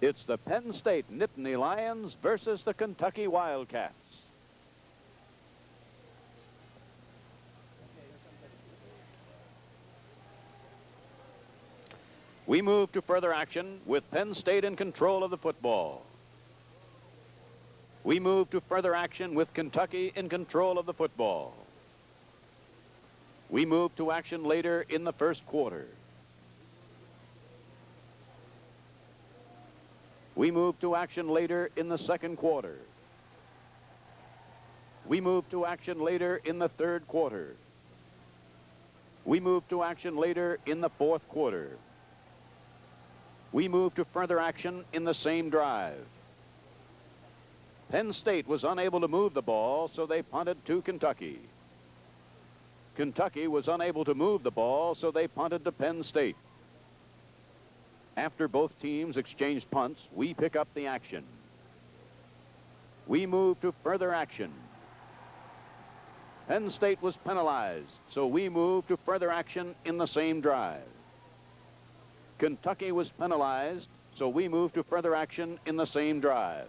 It's the Penn State Nittany Lions versus the Kentucky Wildcats. We move to further action with Penn State in control of the football. We move to further action with Kentucky in control of the football. We move to action later in the first quarter. We move to action later in the second quarter. We move to action later in the third quarter. We move to action later in the fourth quarter. We move to further action in the same drive. Penn State was unable to move the ball, so they punted to Kentucky. Kentucky was unable to move the ball, so they punted to Penn State. After both teams exchanged punts, we pick up the action. We move to further action. Penn State was penalized, so we move to further action in the same drive. Kentucky was penalized, so we move to further action in the same drive.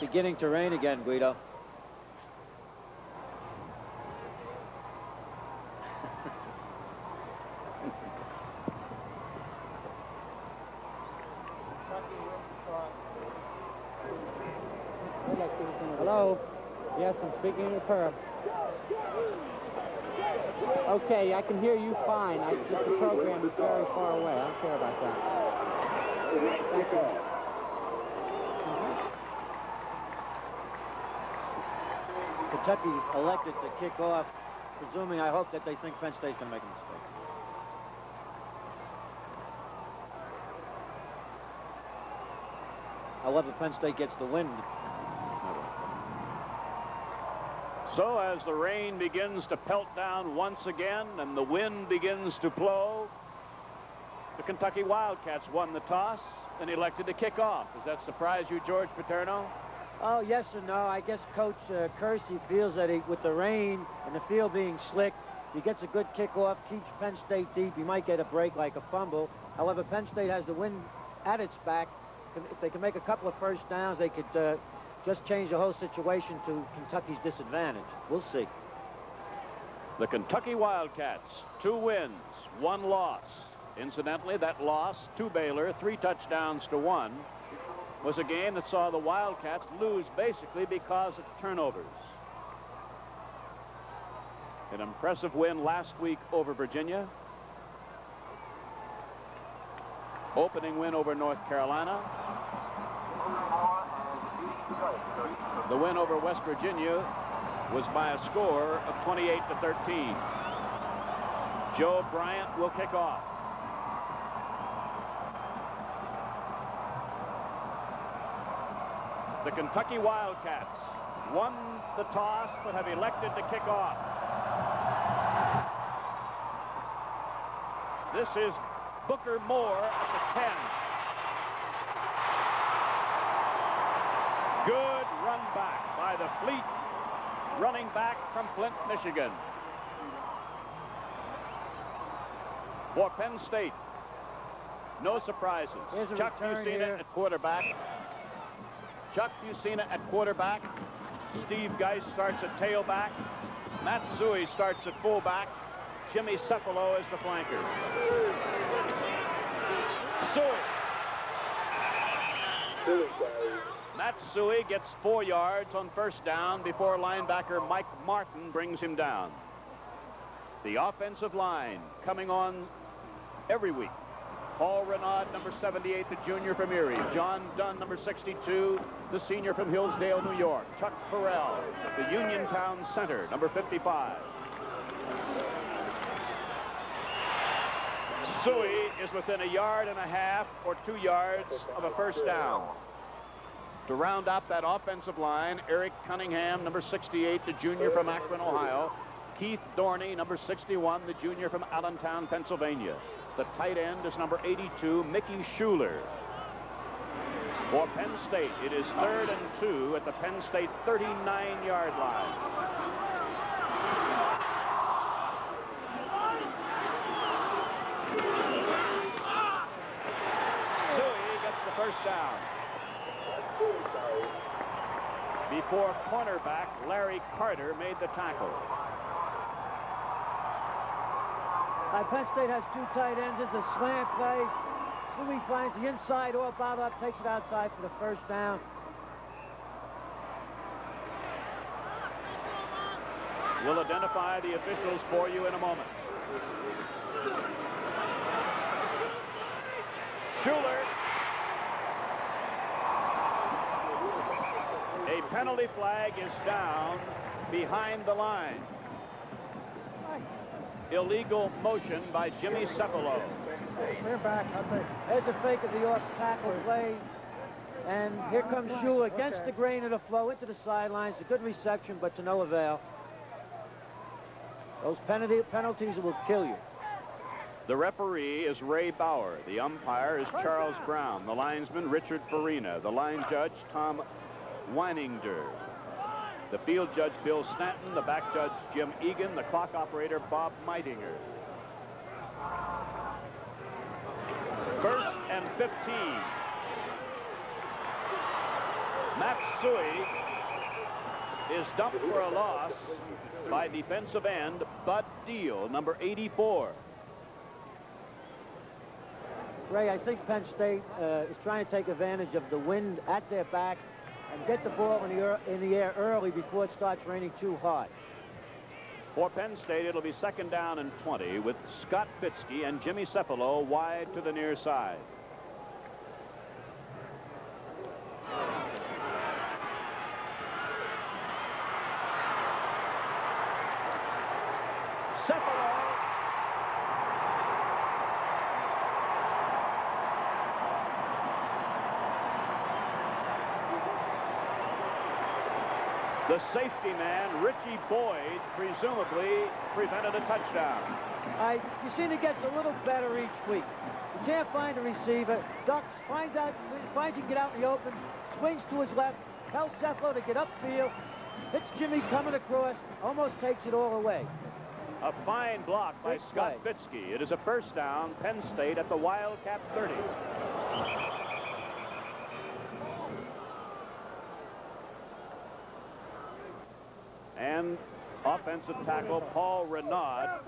Beginning to rain again, Guido. Hello? Yes, I'm speaking to her. Okay, I can hear you fine. Just the program is very far away. I don't care about that. Thank you. Kentucky elected to kick off, presuming, I hope, that they think Penn State's going to make a mistake. However, Penn State gets the win. So as the rain begins to pelt down once again and the wind begins to blow, the Kentucky Wildcats won the toss and elected to kick off. Does that surprise you, George Paterno? Oh, yes or no. I guess Coach Kersey feels that with the rain and the field being slick, he gets a good kickoff, keeps Penn State deep. He might get a break like a fumble. However, Penn State has the wind at its back. If they can make a couple of first downs, they could just change the whole situation to Kentucky's disadvantage. We'll see. The Kentucky Wildcats, 2 wins, 1 loss. Incidentally, that loss to Baylor, 3 touchdowns to 1, was a game that saw the Wildcats lose basically because of turnovers. An impressive win last week over Virginia. Opening win over North Carolina. The win over West Virginia was by a score of 28-13. Joe Bryant will kick off. The Kentucky Wildcats won the toss but have elected to kick off. This is Booker Moore at the 10. Good run back by the fleet running back from Flint, Michigan. For Penn State, no surprises. Chuck Bucina at quarterback. Chuck Bucina at quarterback. Steve Geist starts at tailback. Matt Suey starts at fullback. Jimmy Cephalo is the flanker. Suey. Matt Suey gets 4 yards on first down before linebacker Mike Martin brings him down. The offensive line coming on every week. Paul Renaud, number 78, the junior from Erie. John Dunn, number 62, the senior from Hillsdale, New York. Chuck Farrell, the Uniontown center, number 55. Suey is within 1.5 yards or 2 yards of a first down. To round up that offensive line, Eric Cunningham, number 68, the junior from Akron, Ohio. Keith Dorney, number 61, the junior from Allentown, Pennsylvania. The tight end is number 82, Mickey Schuler. For Penn State, it is 3rd and 2 at the Penn State 39-yard line. Suey gets the first down. Before cornerback Larry Carter made the tackle. Penn State has 2 tight ends. It's a slant play. Suey finds the inside or bob up, takes it outside for the first down. We'll identify the officials for you in a moment. Schuler. A penalty flag is down behind the line. Illegal motion by Jimmy Cephalo. We're back, I think. There's a fake of the off tackle play. And here comes Schuler against the grain of the flow into the sidelines. A good reception, but to no avail. Those penalties will kill you. The referee is Ray Bauer. The umpire is Charles Brown. The linesman, Richard Farina. The line judge, Tom Weininger. The field judge, Bill Stanton. The back judge, Jim Egan. The clock operator, Bob Meitinger. 1st and 15. Matt Suey is dumped for a loss by defensive end Bud Deal, number 84. Ray, I think Penn State is trying to take advantage of the wind at their back and get the ball in the air early before it starts raining too hard. For Penn State, it'll be 2nd down and 20 with Scott Fitzke and Jimmy Cephalo wide to the near side. The safety man, Richie Boyd, presumably prevented a touchdown. Yesenia gets a little better each week. He can't find a receiver. Ducks, finds he can get out in the open, swings to his left, tells Cephalo to get upfield, hits Jimmy coming across, almost takes it all away. A fine block by Scott Fitzke. It is a first down, Penn State at the Wildcat 30. And offensive tackle Paul Renaud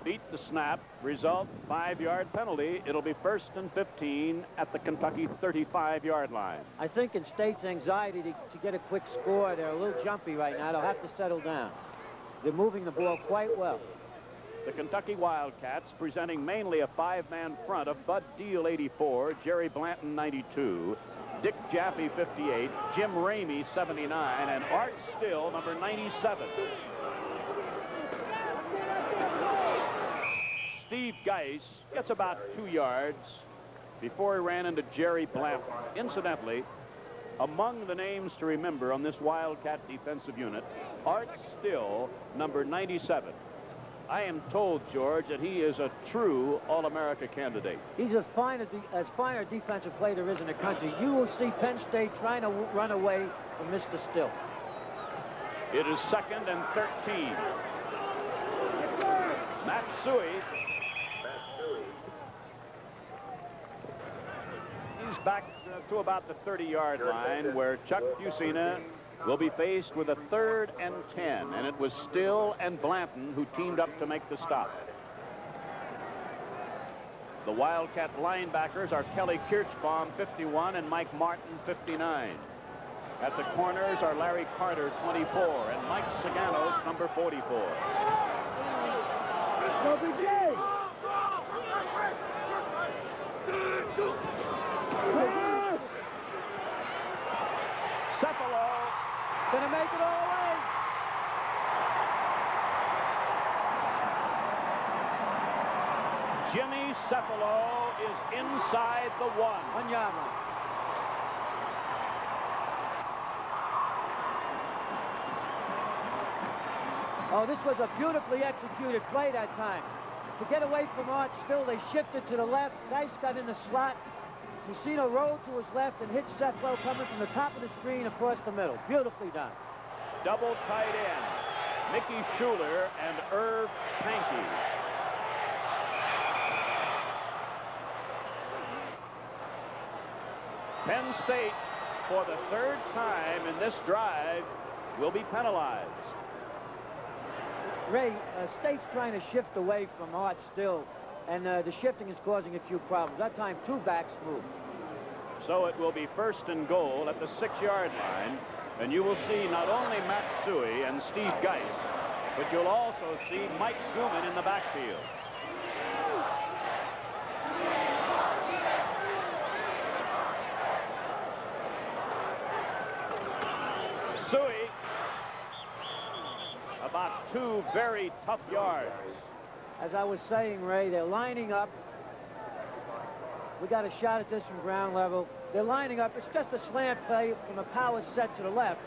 beat the snap. Result, 5-yard penalty. It'll be 1st and 15 at the Kentucky 35-yard line. I think in State's anxiety to get a quick score, they're a little jumpy right now. They'll have to settle down. They're moving the ball quite well. The Kentucky Wildcats presenting mainly a 5-man front of Bud Deal, 84, Jerry Blanton, 92, Dick Jaffe, 58, Jim Ramey, 79, and Art Still, number 97. Steve Geis gets about 2 yards before he ran into Jerry Blanton. Incidentally, among the names to remember on this Wildcat defensive unit, Art Still, number 97. I am told, George, that he is a true All-America candidate. He's as fine a defensive player there is in the country. You will see Penn State trying to run away from Mr. Still. It is 2nd and 13. Matsui. He's back to about the 30-yard line where Chuck Fusina will be faced with a 3rd and 10, and it was Still and Blanton who teamed up to make the stop. The Wildcat linebackers are Kelly Kirchbaum, 51, and Mike Martin, 59. At the corners are Larry Carter, 24, and Mike Saganos, number 44. Cephalo gonna make it all the way. Jimmy Cephalo is inside the 1-yard line. Oh, this was a beautifully executed play that time. To get away from Art Still, they shifted to the left. Dice got in the slot. Messina rolled to his left and hit Cephalo coming from the top of the screen across the middle. Beautifully done. Double tight end, Mickey Schuler and Irv Pankey. Penn State, for the 3rd time in this drive, will be penalized. Ray, State's trying to shift away from Art Still, and the shifting is causing a few problems. That time, 2 backs moved. So it will be 1st and goal at the 6-yard line, and you will see not only Matsui and Steve Geis, but you'll also see Mike Newman in the backfield. Sui, about 2 very tough yards. As I was saying, Ray, they're lining up. We got a shot at this from ground level. They're lining up. It's just a slant play from a power set to the left.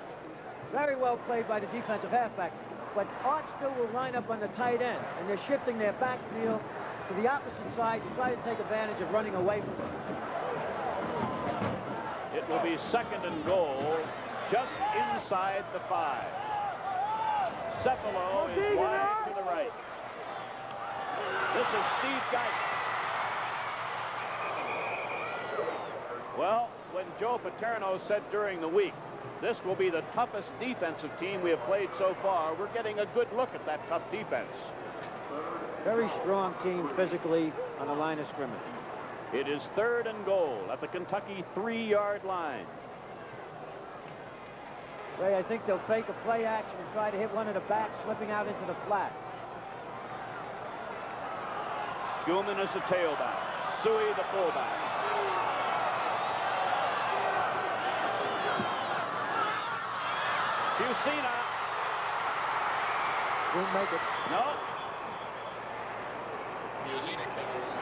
Very well played by the defensive halfback. But Art Still will line up on the tight end, and they're shifting their backfield to the opposite side to try to take advantage of running away from it. It will be 2nd and goal, just inside the 5. Cephalo is wide to the right. This is Steve Geis. Well, when Joe Paterno said during the week, this will be the toughest defensive team we have played so far, we're getting a good look at that tough defense. Very strong team physically on the line of scrimmage. It is 3rd and goal at the Kentucky 3-yard line. Ray, I think they'll fake a play action and try to hit one of the backs slipping out into the flat. Gilman is the tailback. Sui the fullback. Fusina. Won't make it. No.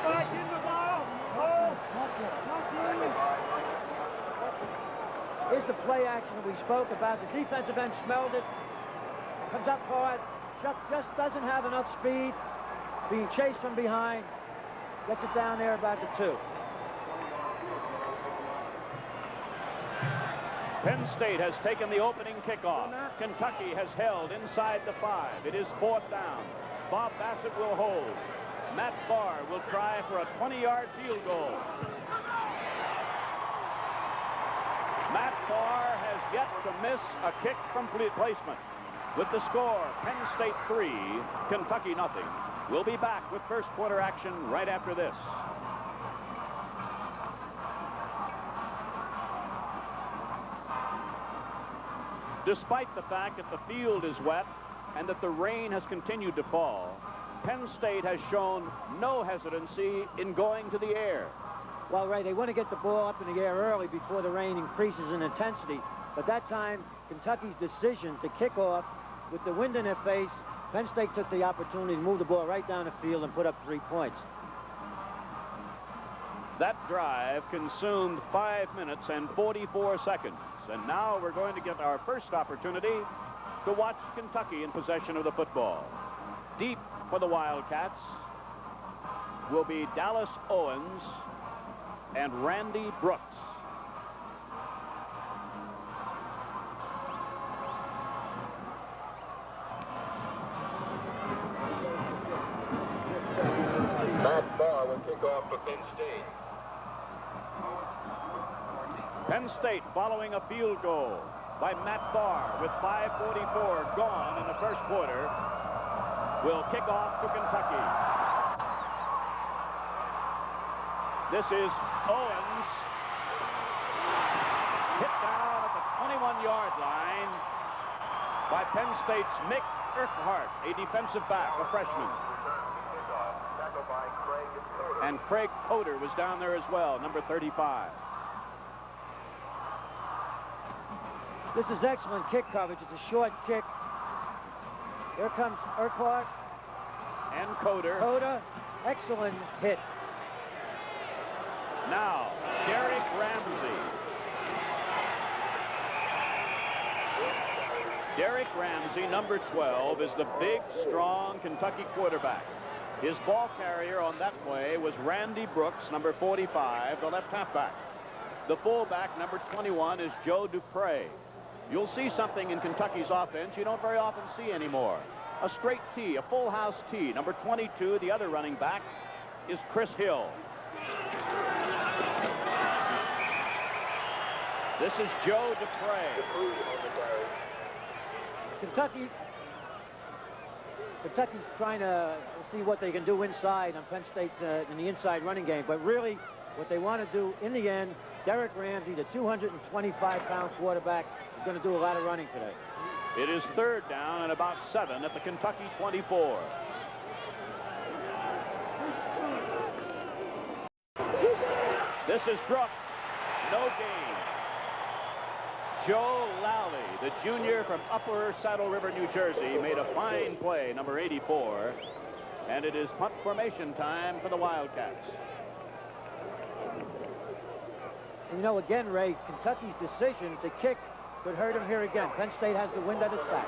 Back in the ball. Here's the play action that we spoke about. The defensive end smelled it. Comes up hard. Chuck just doesn't have enough speed. Being chased from behind. Gets it down there about the 2. Penn State has taken the opening kickoff. Kentucky has held inside the 5. It is 4th down. Bob Bassett will hold. Matt Barr will try for a 20-yard field goal. Matt Barr has yet to miss a kick from placement. With the score, Penn State 3, Kentucky nothing. We'll be back with first quarter action right after this. Despite the fact that the field is wet and that the rain has continued to fall, Penn State has shown no hesitancy in going to the air. Well, Ray, they want to get the ball up in the air early before the rain increases in intensity. But that time, Kentucky's decision to kick off with the wind in their face, Penn State took the opportunity to move the ball right down the field and put up 3 points. That drive consumed 5 minutes and 44 seconds. And now we're going to get our first opportunity to watch Kentucky in possession of the football. Deep for the Wildcats will be Dallas Owens and Randy Brooks. Matt Barr will kick off for Penn State. Penn State following a field goal by Matt Barr with 5:44 gone in the first quarter will kick off to Kentucky. This is Owens, hit down at the 21-yard line by Penn State's Mick Urquhart, a defensive back, a freshman. And Craig Coder was down there as well, number 35. This is excellent kick coverage. It's a short kick. Here comes Urquhart. And Coder. Coder, excellent hit. Now, Derrick Ramsey. Derrick Ramsey, number 12, is the big, strong Kentucky quarterback. His ball carrier on that play was Randy Brooks, number 45, the left halfback. The fullback, number 21, is Joe Dupre. You'll see something in Kentucky's offense you don't very often see anymore. A straight T, a full house T. Number 22, the other running back, is Chris Hill. This is Joe Dupre. Kentucky's trying to see what they can do inside on Penn State in the inside running game. But really, what they want to do in the end, Derrick Ramsey, the 225-pound quarterback, is going to do a lot of running today. It is 3rd down and about 7 at the Kentucky 24. This is Brooks. No gain. Joe Lally, the junior from Upper Saddle River, New Jersey, made a fine play, number 84. And it is punt formation time for the Wildcats. And you know, again, Ray, Kentucky's decision to kick could hurt him here again. Penn State has the wind at its back.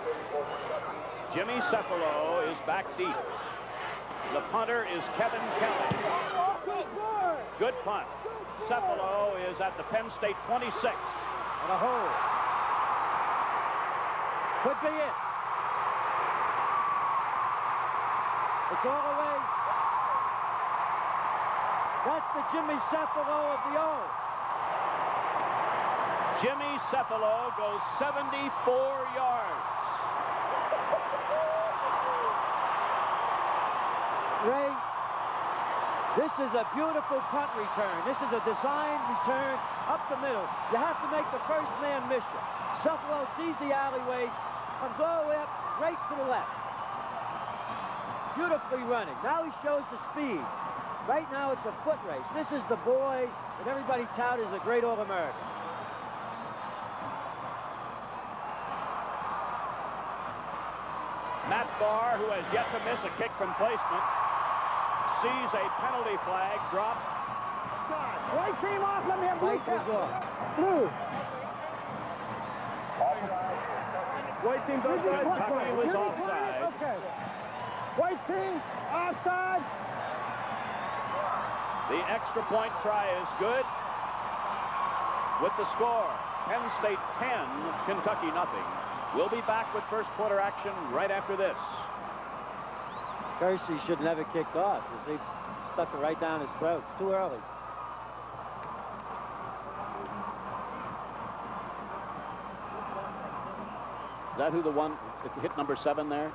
Jimmy Cephalo is back deep. The punter is Kevin Kelly. Good punt. Cephalo is at the Penn State 26. And a hold. Could be it. It's all the way. That's the Jimmy Cephalo of the old. Jimmy Cephalo goes 74 yards. Ray, this is a beautiful punt return. This is a designed return up the middle. You have to make the first man miss you. Cephalo sees the alleyway, comes all the way up, race to the left. Beautifully running. Now he shows the speed. Right now it's a foot race. This is the boy that everybody touted as a great All-American. Matt Barr, who has yet to miss a kick from placement, sees a penalty flag drop. White came off. Let me have blue. White was off. Blue. White team's offside. Kentucky was offside. Okay. White team, offside. The extra point try is good. With the score, Penn State 10, Kentucky nothing. We'll be back with first quarter action right after this. Kersey should never kicked off. He stuck it right down his throat. Too early. Is that who the one that hit number 7 there?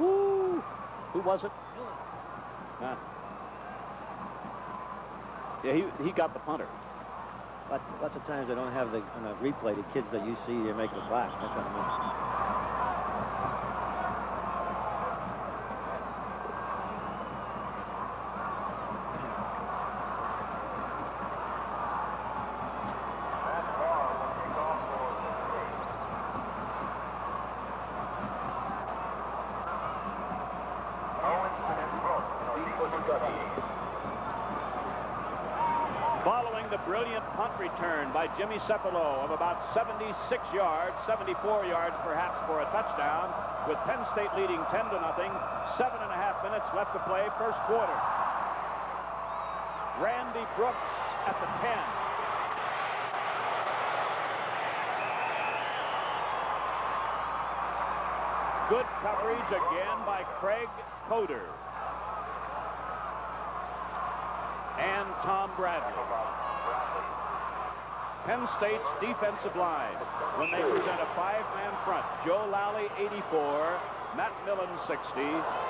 Woo! Who was it? Yeah, he got the punter. Lots of times they don't have on the replay the kids that you see they make the block. That's what I Following the brilliant punt return by Jimmy Cepolo of about 76 yards, 74 yards perhaps for a touchdown, with Penn State leading 10-0, 7.5 minutes left to play, first quarter. Randy Brooks at the 10. Good coverage again by Craig Coder and Tom Bradley. Penn State's defensive line, when they present a 5-man front, Joe Lally 84, Matt Millen 60,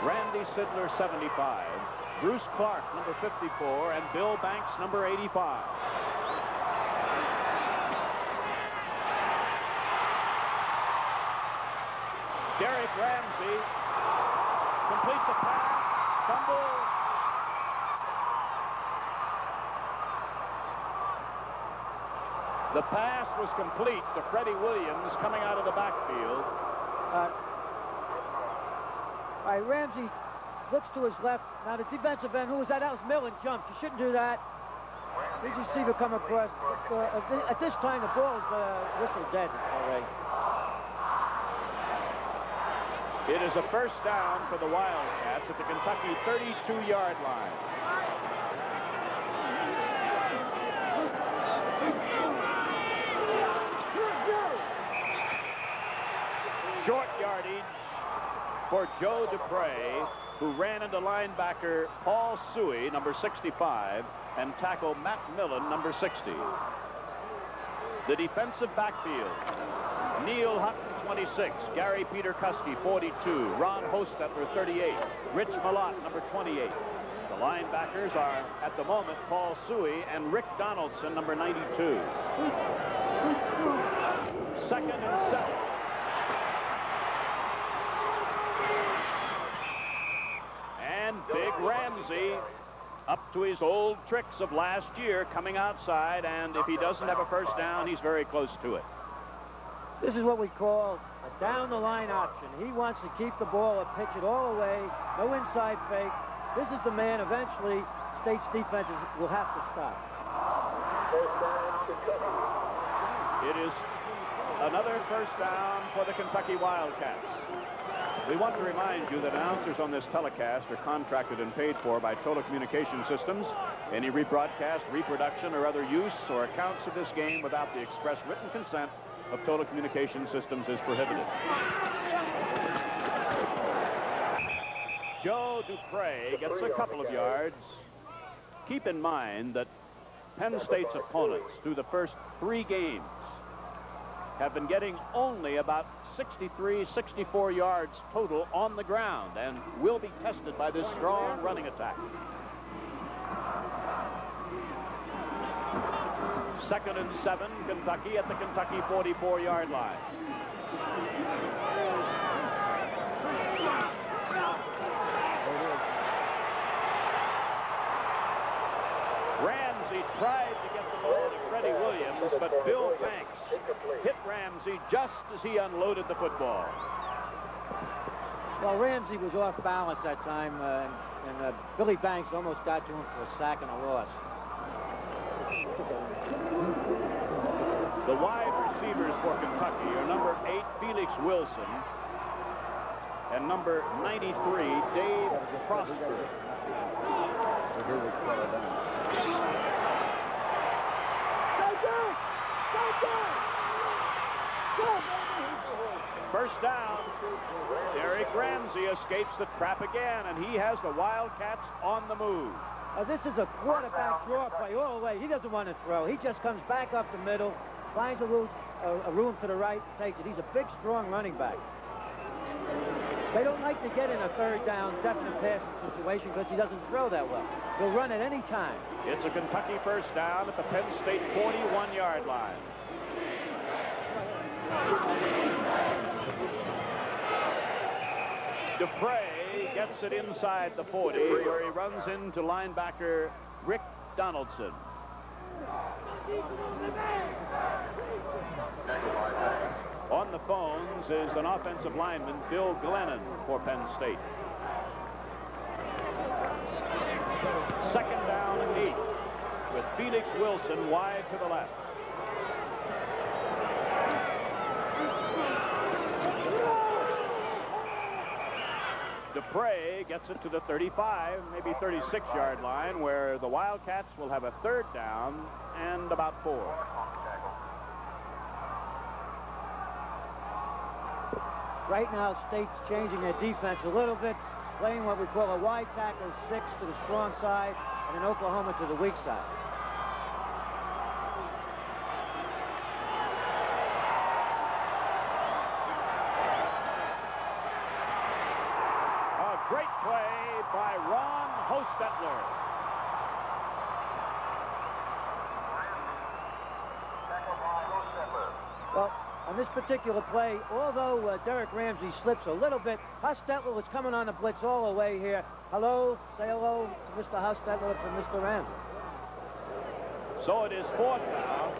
Randy Sidler 75, Bruce Clark number 54, and Bill Banks number 85. Derrick Ramsey completes the pass, fumble. The pass was complete to Freddie Williams coming out of the backfield. All right, Ramsey looks to his left. Now the defensive end, who was that? That was Millen, jumped. You shouldn't do that. Did you see him come across? At this time, the ball is whistled dead already. It is a first down for the Wildcats at the Kentucky 32-yard line. Short yardage for Joe Dupre, who ran into linebacker Paul Suey, number 65, and tackled Matt Millen, number 60. The defensive backfield, Neil Hutton, 26, Gary Peter Kuski, 42, Ron Hostetler, 38, Rich Malott, number 28. The linebackers are, at the moment, Paul Suey and Rick Donaldson, number 92. Second and 7. And Big Ramsey up to his old tricks of last year, coming outside, and if he doesn't have a first down, he's very close to it. This is what we call a down-the-line option. He wants to keep the ball and pitch it all the way, no inside fake. This is the man eventually State's defenses will have to stop. It is another first down for the Kentucky Wildcats. We want to remind you that announcers on this telecast are contracted and paid for by Total Communication Systems. Any rebroadcast, reproduction, or other use or accounts of this game without the express written consent of Total Communication Systems is prohibited. Joe Dupre gets a couple of yards. Keep in mind that Penn State's opponents through the first 3 games have been getting only about 63, 64 yards total on the ground and will be tested by this strong running attack. Second and 7, Kentucky at the Kentucky 44-yard line. Ramsey tried to get the ball to Freddie Williams, but Bill Banks hit Ramsey just as he unloaded the football. Well, Ramsey was off balance that time, and Billy Banks almost got to him for a sack and a loss. The wide receiver receivers for Kentucky are number 8, Felix Wilson, and number 93, Dave Prosper. First down. Derrick Ramsey escapes the trap again, and he has the Wildcats on the move. This is a quarterback draw play all the way. He doesn't want to throw. He just comes back up the middle, finds a room to the right, takes it. He's a big, strong running back. They don't like to get in a third down, definite passing situation because he doesn't throw that well. He'll run at any time. It's a Kentucky first down at the Penn State 41-yard line. Dupre gets it inside the 40, where he runs into linebacker Rick Donaldson. On the phones is an offensive lineman, Bill Glennon, for Penn State. Second down and 8, with Felix Wilson wide to the left. Dupre gets it to the 35, maybe 36-yard line, where the Wildcats will have a third down and about 4. Right now, State's changing their defense a little bit, playing what we call a wide tackle 6 to the strong side and an Oklahoma to the weak side. Great play by Ron Hostetler. Well, on this particular play, although Derrick Ramsey slips a little bit, Hostetler was coming on the blitz all the way here. Hello, say hello to Mr. Hostetler from Mr. Ramsey. So it is 4th down.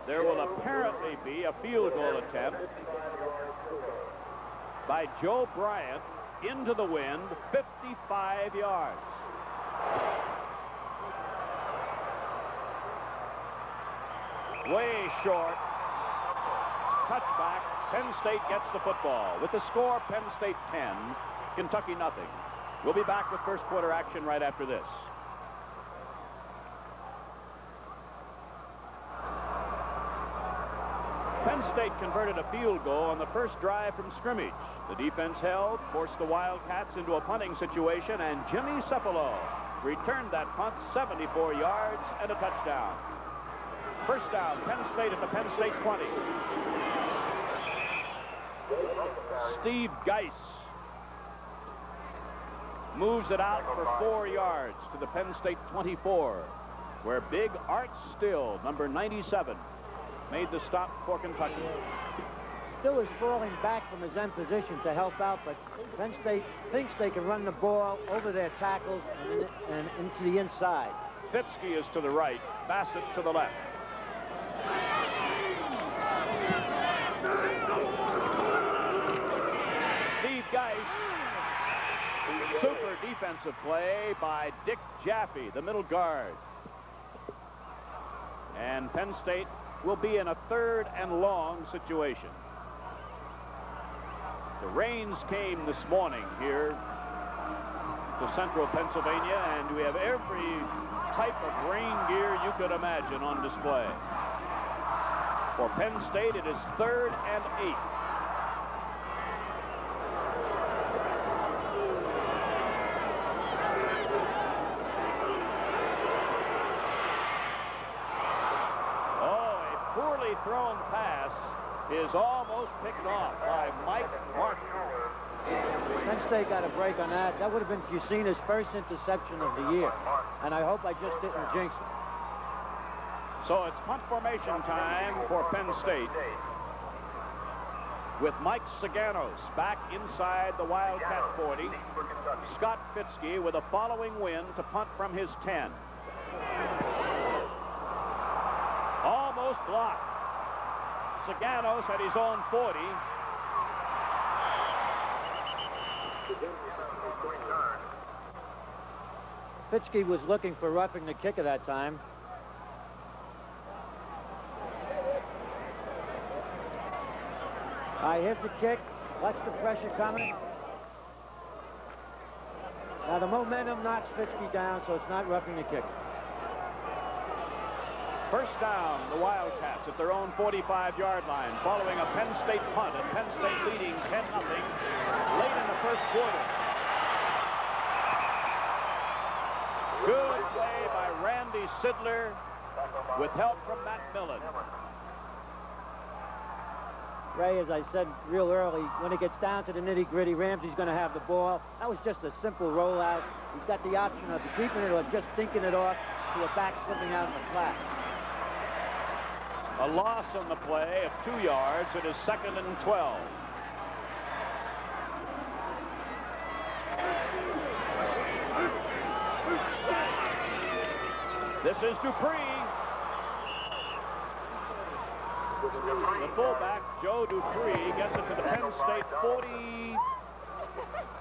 There will apparently be a field goal attempt by Joe Bryant into the wind, 55 yards. Way short. Touchback. Penn State gets the football. With the score, Penn State 10, Kentucky nothing. We'll be back with first quarter action right after this. Penn State converted a field goal on the first drive from scrimmage. The defense held, forced the Wildcats into a punting situation, and Jimmy Cephalo returned that punt 74 yards and a touchdown. First down, Penn State at the Penn State 20. Steve Geis moves it out for 4 yards to the Penn State 24, where big Art Still, number 97, made the stop for Kentucky. Still is falling back from his end position to help out, but Penn State thinks they can run the ball over their tackles and into the inside. Fitzke is to the right, Bassett to the left. Steve Geis. Super defensive play by Dick Jaffe, the middle guard. And Penn State will be in a 3rd and long situation. The rains came this morning here to central Pennsylvania, and we have every type of rain gear you could imagine on display. For Penn State, it is 3rd and 8. Poorly thrown pass is almost picked off by Mike Martin. Penn State got a break on that. That would have been Fusina's first interception of the year, and I hope I just didn't jinx it. So it's punt formation time for Penn State, with Mike Saganos back inside the Wildcat 40. Scott Fitzke with a following wind to punt from his 10. Almost blocked. Saganos at his own 40. Fitzke was looking for roughing the kick at that time. Here's the kick. Watch the pressure coming. Now the momentum knocks Fitzke down, so it's not roughing the kick. First down, the Wildcats at their own 45-yard line, following a Penn State punt, and Penn State leading 10-0 late in the first quarter. Good play by Randy Sidler with help from Matt Millen. Ray, as I said real early, when it gets down to the nitty-gritty, Ramsey's going to have the ball. That was just a simple rollout. He's got the option of keeping it or just dinking it off to a back slipping out in the flat. A loss on the play of 2 yards. It is 2nd and 12. This is Dupree. The fullback, Joe Dupree, gets it to the Penn State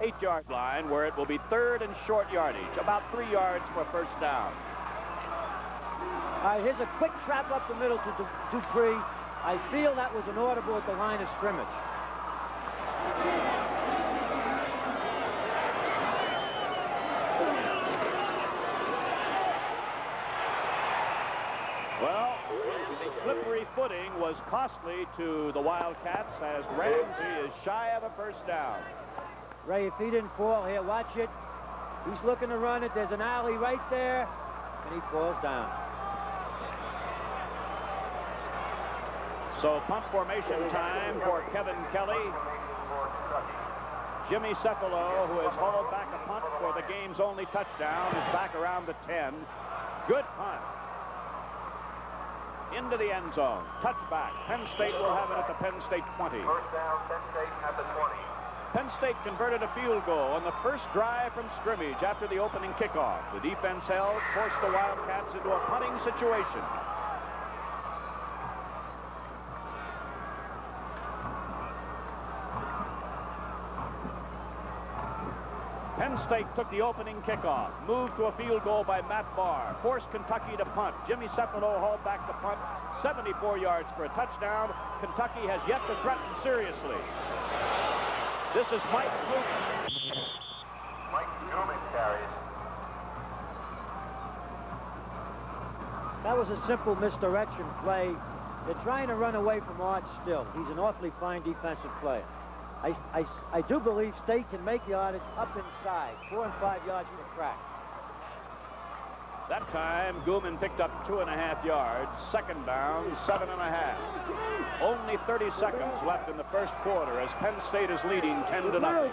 48-yard line, where it will be 3rd and short yardage, about 3 yards for first down. All right, here's a quick trap up the middle to Dupree. I feel that was an audible at the line of scrimmage. Well, the slippery footing was costly to the Wildcats as Ramsey is shy of a first down. Ray, if he didn't fall here, watch it. He's looking to run it. There's an alley right there, and he falls down. So punt formation time for Kevin Kelly. Jimmy Cephalo, who has hauled back a punt for the game's only touchdown, is back around the 10. Good punt. Into the end zone. Touchback. Penn State will have it at the Penn State 20. First down, Penn State at the 20. Penn State converted a field goal on the first drive from scrimmage after the opening kickoff. The defense held, forced the Wildcats into a punting situation. Penn State took the opening kickoff, moved to a field goal by Matt Barr, forced Kentucky to punt. Jimmy Cephalo hauled back the punt, 74 yards for a touchdown. Kentucky has yet to threaten seriously. This is Mike Gooman. Mike Gooman carries. That was a simple misdirection play. They're trying to run away from Arch still. He's an awfully fine defensive player. I do believe State can make yardage up inside, 4 and 5 yards from the crack. That time, Gooman picked up 2.5 yards. Second down, 7.5. Only 30 seconds left in the first quarter as Penn State is leading 10-0.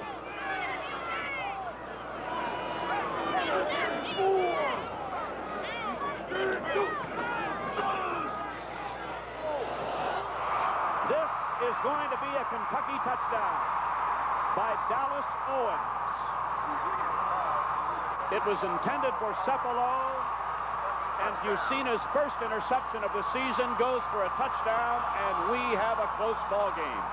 This is going to be a Kentucky touchdown by Dallas Owens. It was intended for Cephalo, and Bucina's first interception of the season goes for a touchdown, and we have a close ball game.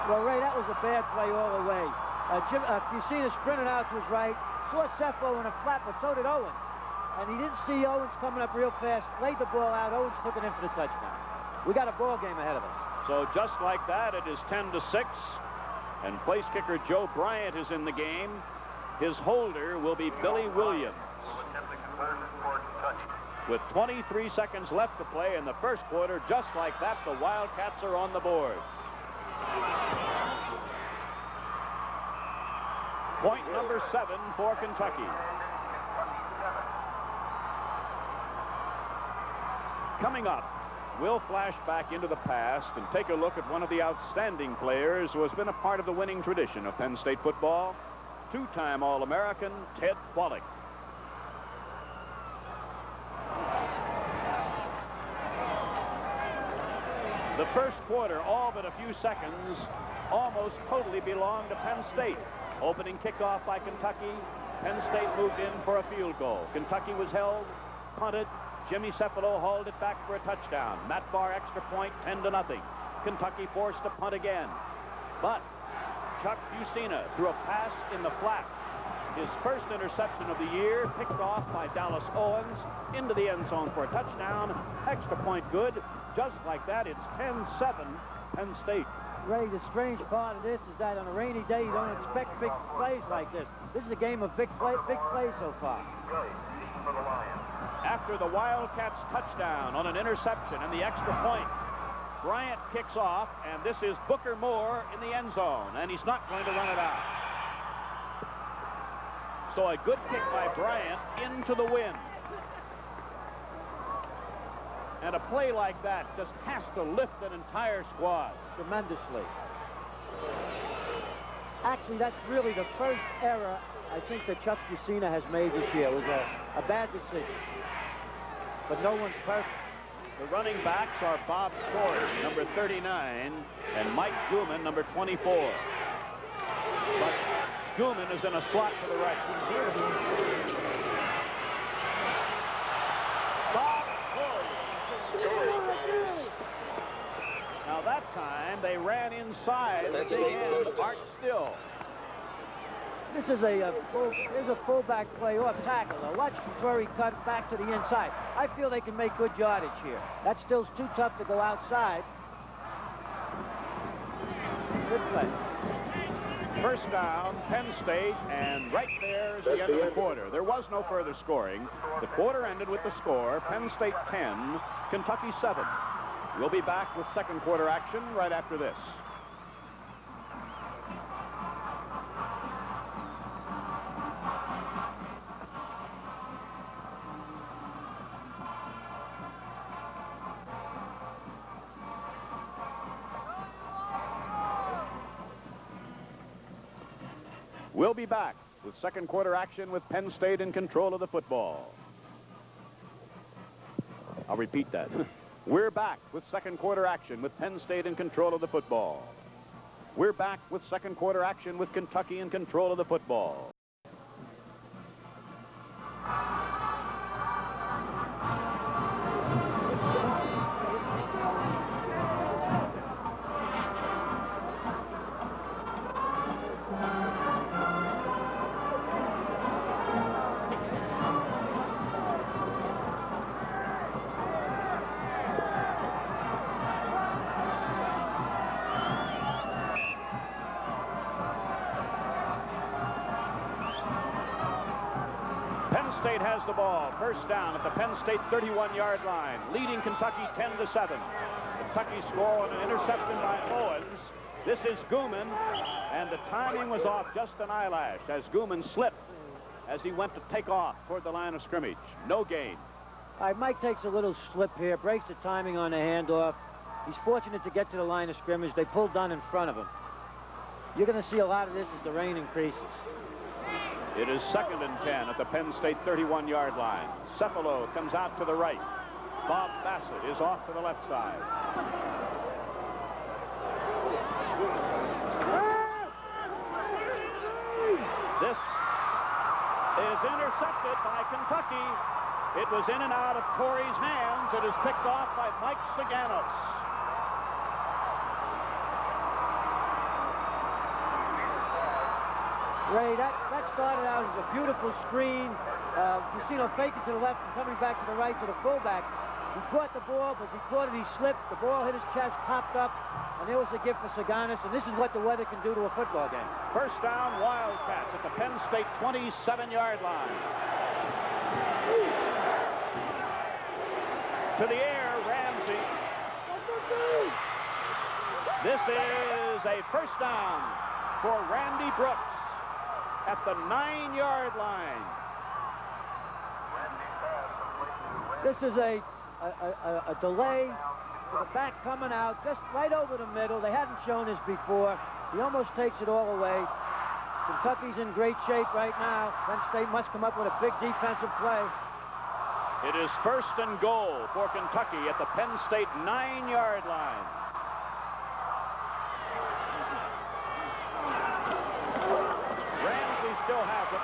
Well, Ray, that was a bad play all the way. Bucina sprinted out to his right, saw Cephalo in a flat, but so did Owens. And he didn't see Owens coming up real fast, laid the ball out. Owens took it in for the touchdown. We got a ball game ahead of us. So just like that, it is 10-6. And place kicker Joe Bryant is in the game. His holder will be Billy Williams. With 23 seconds left to play in the first quarter, just like that, the Wildcats are on the board. Point number 7 for Kentucky. Coming up, we'll flash back into the past and take a look at one of the outstanding players who has been a part of the winning tradition of Penn State football, two-time All-American Ted Wallach. The first quarter, all but a few seconds, almost totally belonged to Penn State. Opening kickoff by Kentucky. Penn State moved in for a field goal. Kentucky was held, punted. Jimmy Cephalo hauled it back for a touchdown. Matt Barr extra point, 10-0. Kentucky forced to punt again. But Chuck Bucina threw a pass in the flat. His first interception of the year, picked off by Dallas Owens into the end zone for a touchdown. Extra point good. just like that, it's 10-7 Penn State. Ray, the strange part of this is that on a rainy day, you don't expect big plays like this. This is a game of big plays so far. After the Wildcats touchdown on an interception and the extra point, Bryant kicks off, and this is Booker Moore in the end zone, and he's not going to run it out. So a good kick by Bryant into the wind. And a play like that just has to lift an entire squad. Tremendously. Actually, that's really the first error I think that Chuck Lucina has made this year. It was a bad decision. But no one's perfect. The running backs are Bob Torrey, number 39, and Mike Gooman, number 24. But Gooman is in a slot to the right. Bob Torrey. Now that time they ran inside the big end, Art Still. This is a fullback play off tackle. Now watch Torrey cut back to the inside. I feel they can make good yardage here. That Still's too tough to go outside. Good play. First down, Penn State, and right there is the end of the quarter. There was no further scoring. The quarter ended with the score, Penn State 10, Kentucky 7. We'll be back with second quarter action right after this. We'll be back with second quarter action with Penn State in control of the football. I'll repeat that. We're back with second quarter action with Penn State in control of the football. We're back with second quarter action with Kentucky in control of the football. State has the ball. First down at the Penn State 31-yard line, leading Kentucky 10-7. Kentucky score on an interception by Owens. This is Gooman, and the timing was off just an eyelash as Gooman slipped as he went to take off toward the line of scrimmage. No gain. All right, Mike takes a little slip here, breaks the timing on the handoff. He's fortunate to get to the line of scrimmage. They pulled Dunn in front of him. You're going to see a lot of this as the rain increases. It is 2nd and 10 at the Penn State 31-yard line. Cephalo comes out to the right. Bob Bassett is off to the left side. This is intercepted by Kentucky. It was in and out of Torrey's hands. It is picked off by Mike Saganos. Ray, that started out as a beautiful screen. You see him fake it to the left and coming back to the right to the fullback. He caught the ball, but before he slipped, the ball hit his chest, popped up, and there was a gift for Saganos, and this is what the weather can do to a football game. First down, Wildcats at the Penn State 27-yard line. To the air, Ramsey. This is a first down for Randy Brooks at the 9-yard line. This is a delay for the back coming out, just right over the middle. They hadn't shown this before. He almost takes it all away. Kentucky's in great shape right now. Penn State must come up with a big defensive play. It is first and goal for Kentucky at the Penn State 9-yard line. Still has it.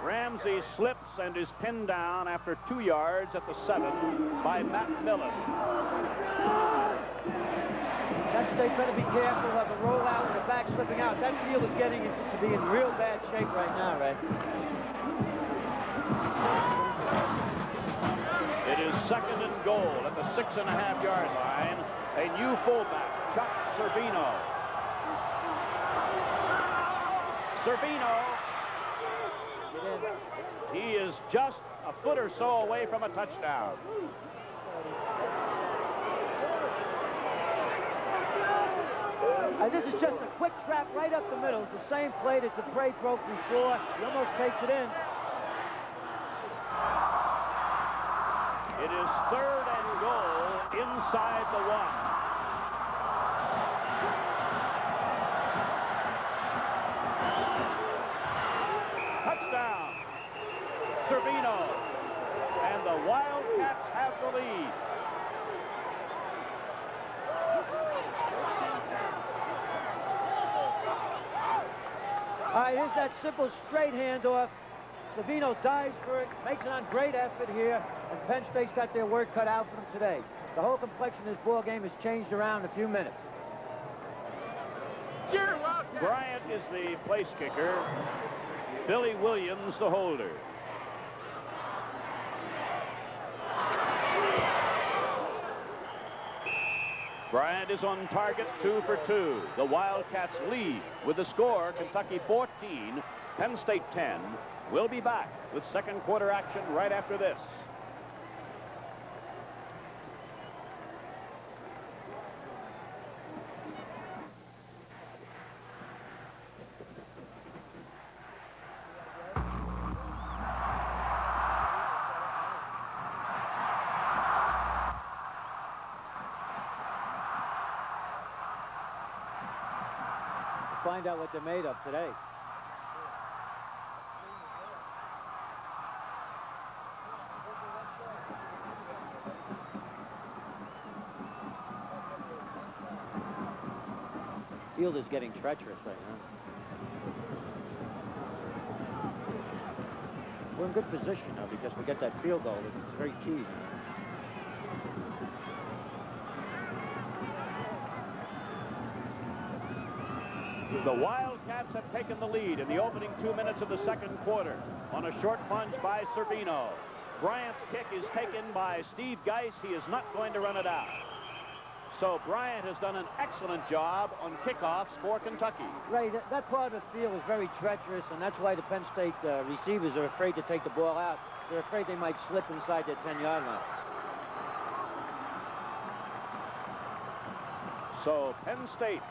Ramsey slips and is pinned down after 2 yards at the 7 by Matt Millen. Penn State better be careful of a rollout and the back slipping out. That field is getting to be in real bad shape right now, Ray. It is 2nd and goal at the 6.5-yard line. A new fullback, Chuck Servino. Servino, he is just a foot or so away from a touchdown. This is just a quick trap right up the middle. It's the same play that Dupre broke before. He almost takes it in. It is 3rd and goal inside the 1. Touchdown, Servino, and the Wildcats have the lead. All right, here's that simple straight handoff. Servino dives for it, makes it on great effort here, and Penn State's got their work cut out for them today. The whole complexion of this ball game has changed around in a few minutes. Bryant is the place kicker. Billy Williams the holder. Bryant is on target, 2 for 2. The Wildcats lead with the score, Kentucky 14, Penn State 10. We'll be back with second quarter action right after this. Find out what they're made of today. Field is getting treacherous right now. We're in good position now because we get that field goal. It's very key. The Wildcats have taken the lead in the opening 2 minutes of the second quarter on a short plunge by Servino. Bryant's kick is taken by Steve Geis. He is not going to run it out. So Bryant has done an excellent job on kickoffs for Kentucky. Ray, that part of the field is very treacherous, and that's why the Penn State receivers are afraid to take the ball out. They're afraid they might slip inside their 10-yard line. So Penn State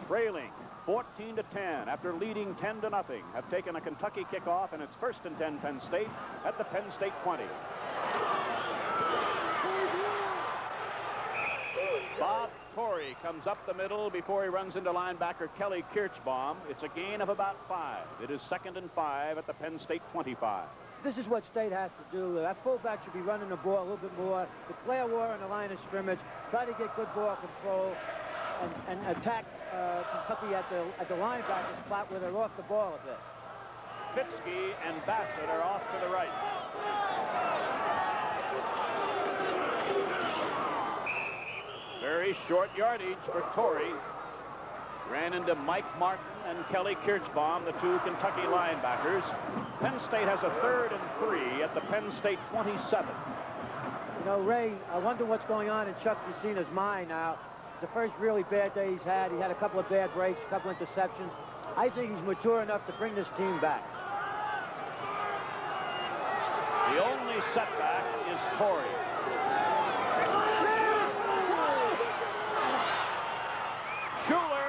trailing 14-10 after leading 10-0, have taken a Kentucky kickoff, and it's 1st and 10 Penn State at the Penn State 20. Bob Torrey comes up the middle before he runs into linebacker Kelly Kirchbaum. It's a gain of about 5. It is 2nd and 5 at the Penn State 25. This is what State has to do. That fullback should be running the ball a little bit more, declare war on the line of scrimmage, try to get good ball control, and attack Kentucky at the linebacker spot where they're off the ball a bit. Fitzke and Bassett are off to the right. Very short yardage for Torrey. Ran into Mike Martin and Kelly Kirchbaum, the 2 Kentucky linebackers. Penn State has a 3rd and 3 at the Penn State 27. You know, Ray, I wonder what's going on in Chuck Messina's mind now. The first really bad day he's had. He had a couple of bad breaks, a couple of interceptions. I think he's mature enough to bring this team back. The only setback is Torrey. Schuler.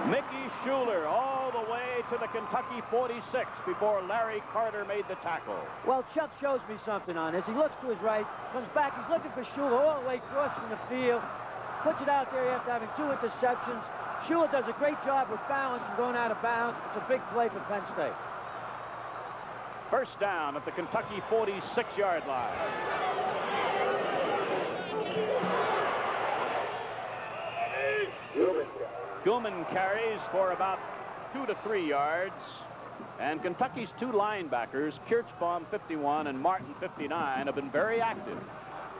Mickey Schuler all the way to the Kentucky 46 before Larry Carter made the tackle. Well, Chuck shows me something on this. He looks to his right, comes back, he's looking for Schuler all the way crossing the field, puts it out there after having 2 interceptions. Schuler does a great job with balance and going out of bounds. It's a big play for Penn State. First down at the Kentucky 46-yard line. Gilman carries for about 2 to 3 yards. And Kentucky's 2 linebackers, Kirchbaum 51 and Martin 59, have been very active.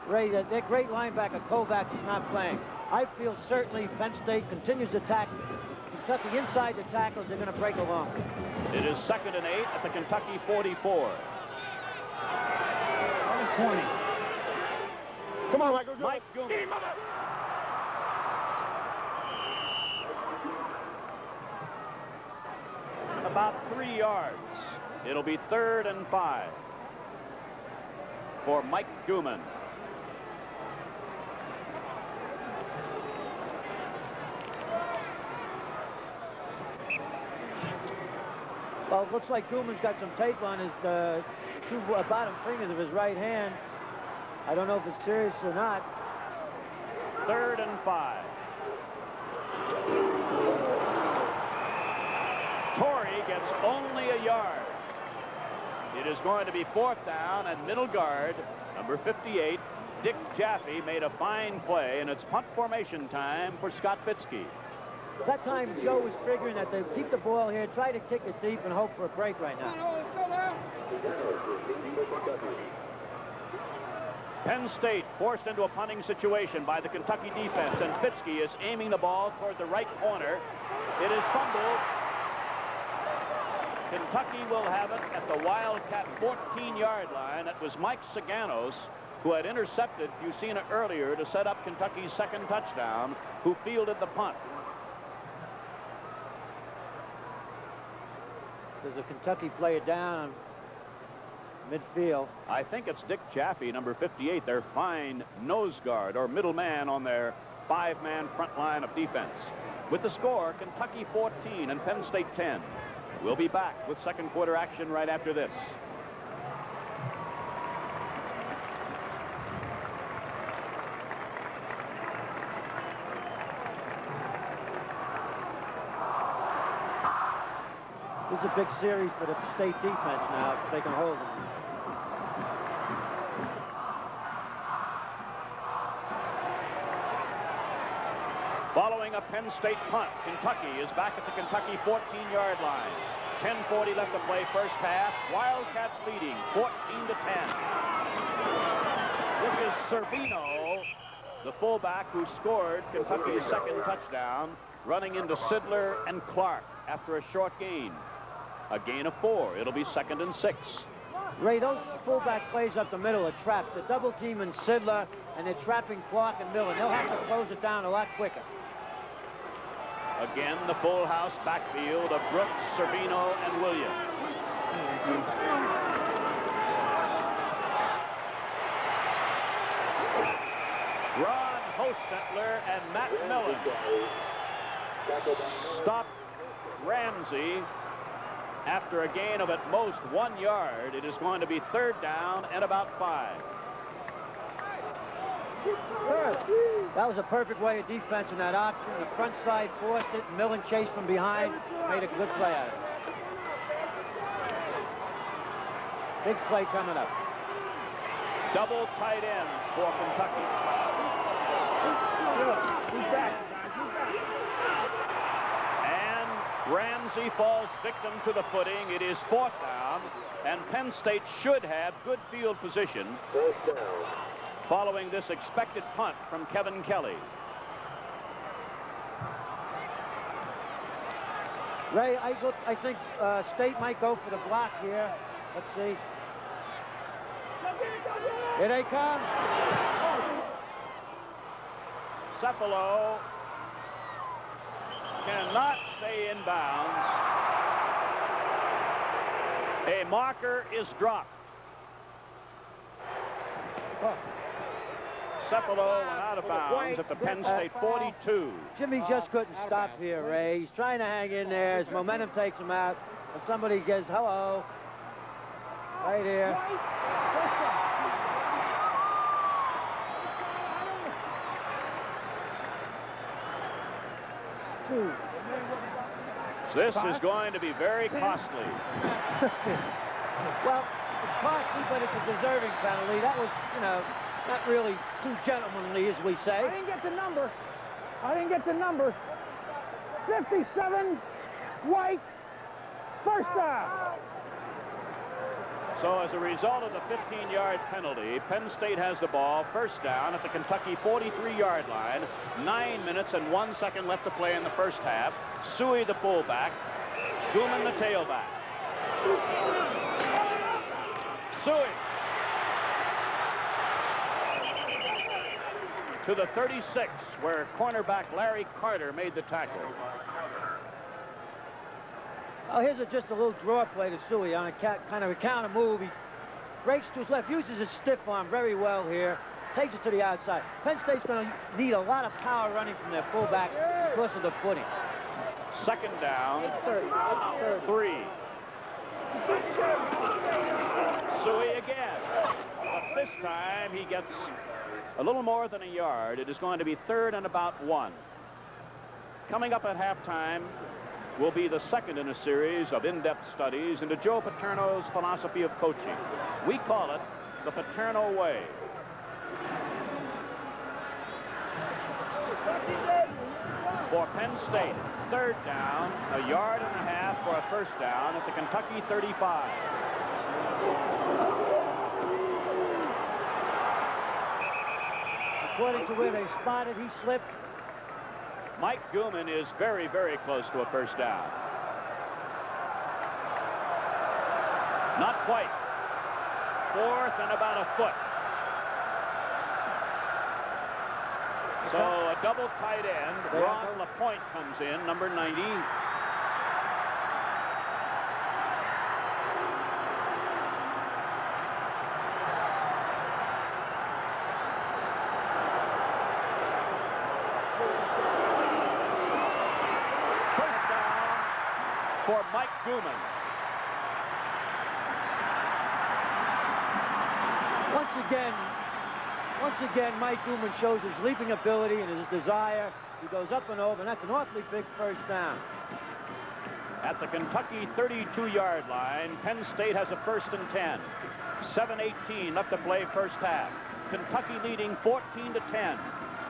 Ray, that great linebacker Kovacs is not playing. I feel certainly Penn State continues to attack Kentucky inside the tackles. They're going to break along. It is 2nd and 8 at the Kentucky 44. 20. Come on, Michael. Mike Gooman. About 3 yards. It'll be 3rd and 5 for Mike Gooman. Well, it looks like Gooman's got some tape on his two bottom fingers of his right hand. I don't know if it's serious or not. 3rd and 5. Torrey gets only a yard. It is going to be 4th down, and middle guard, number 58, Dick Jaffe, made a fine play, and it's punt formation time for Scott Fitzke. That time, Joe was figuring that they'd keep the ball here, try to kick it deep, and hope for a break right now. Penn State forced into a punting situation by the Kentucky defense, and Fitzke is aiming the ball toward the right corner. It is fumbled. Kentucky will have it at the Wildcat 14-yard line. That was Mike Saganos, who had intercepted Fusina earlier to set up Kentucky's 2nd touchdown, who fielded the punt. There's a Kentucky player down midfield. I think it's Dick Jaffe, number 58, their fine nose guard or middle man on their 5-man front line of defense. With the score, Kentucky 14 and Penn State 10. We'll be back with 2nd quarter action right after this. This is a big series for the State defense now, if they can hold them. Following a Penn State punt, Kentucky is back at the Kentucky 14-yard line. 10:40 left to play first half. Wildcats leading 14-10. This is Servino, the fullback who scored Kentucky's 2nd touchdown, running into Sidler and Clark after a short gain. A gain of 4. It'll be 2nd and 6. Ray, those fullback plays up the middle are trapped. They're double teaming Sidler, and they're trapping Clark and Miller. They'll have to close it down a lot quicker. Again, the full house backfield of Brooks, Servino, and Williams. Ron Hostetler and Matt Millen stopped Ramsey after a gain of at most 1 yard. It is going to be 3rd down and about 5. That was a perfect way of defense in that option. The front side forced it. Millen chased from behind. Made a good play out of it. Big play coming up. Double tight ends for Kentucky. And Ramsey falls victim to the footing. It is 4th down, and Penn State should have good field position following this expected punt from Kevin Kelly. Ray, I think State might go for the block here. Let's see. Here they come. Cephalo cannot stay in bounds. A marker is dropped. Cephalo went out of bounds at the Penn State 42. Jimmy just couldn't stop here, Ray. He's trying to hang in there. His momentum takes him out. And somebody gets, hello. Right here. This is going to be very costly. Well, it's costly, but it's a deserving penalty. That was, you know, not really too gentlemanly, as we say. I didn't get the number. 57, White, 1st down. So as a result of the 15-yard penalty, Penn State has the ball first down at the Kentucky 43-yard line. 9 minutes and 1 second left to play in the first half. Suey the fullback, Gooman the tailback. Suey to the 36, where cornerback Larry Carter made the tackle. Oh, here's just a little draw play to Suey on a kind of a counter move. He breaks to his left, uses his stiff arm very well here, takes it to the outside. Penn State's going to need a lot of power running from their fullbacks because of the footing. Second down, 3. Suey again. But this time he gets a little more than a yard. It is going to be 3rd and about 1. Coming up at halftime will be the second in a series of in-depth studies into Joe Paterno's philosophy of coaching. We call it the Paterno way. For Penn State, 3rd down, a yard and a half for a first down at the Kentucky 35. According to where they spotted, he slipped. Mike Gooman is very, very close to a first down. Not quite. 4th and about a foot. So a double tight end. Ron LaPointe comes in, number 90. First down for Mike Gooman. Once again, Mike Gooman shows his leaping ability and his desire. He goes up and over, and that's an awfully big first down. At the Kentucky 32-yard line, Penn State has a 1st and 10. 7:18 left to play first half. Kentucky leading 14-10.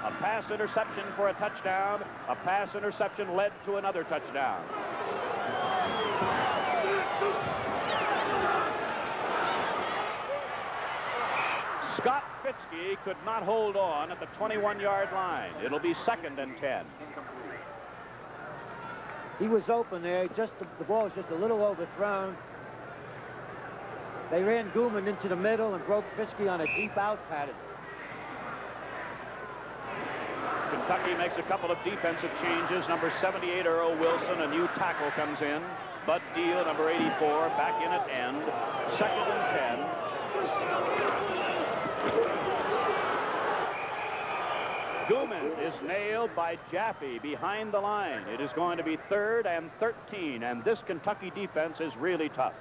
A pass interception for a touchdown. A pass interception led to another touchdown. Scott Fitzke could not hold on at the 21-yard line. It'll be 2nd and 10. He was open there. Just the ball was just a little overthrown. They ran Gooman into the middle and broke Fitzke on a deep out pattern. Kentucky makes a couple of defensive changes. Number 78, Earl Wilson, a new tackle comes in. Bud Deal, number 84, back in at end. 2nd and 10. Gooman is nailed by Jaffe behind the line. It is going to be 3rd and 13, and this Kentucky defense is really tough.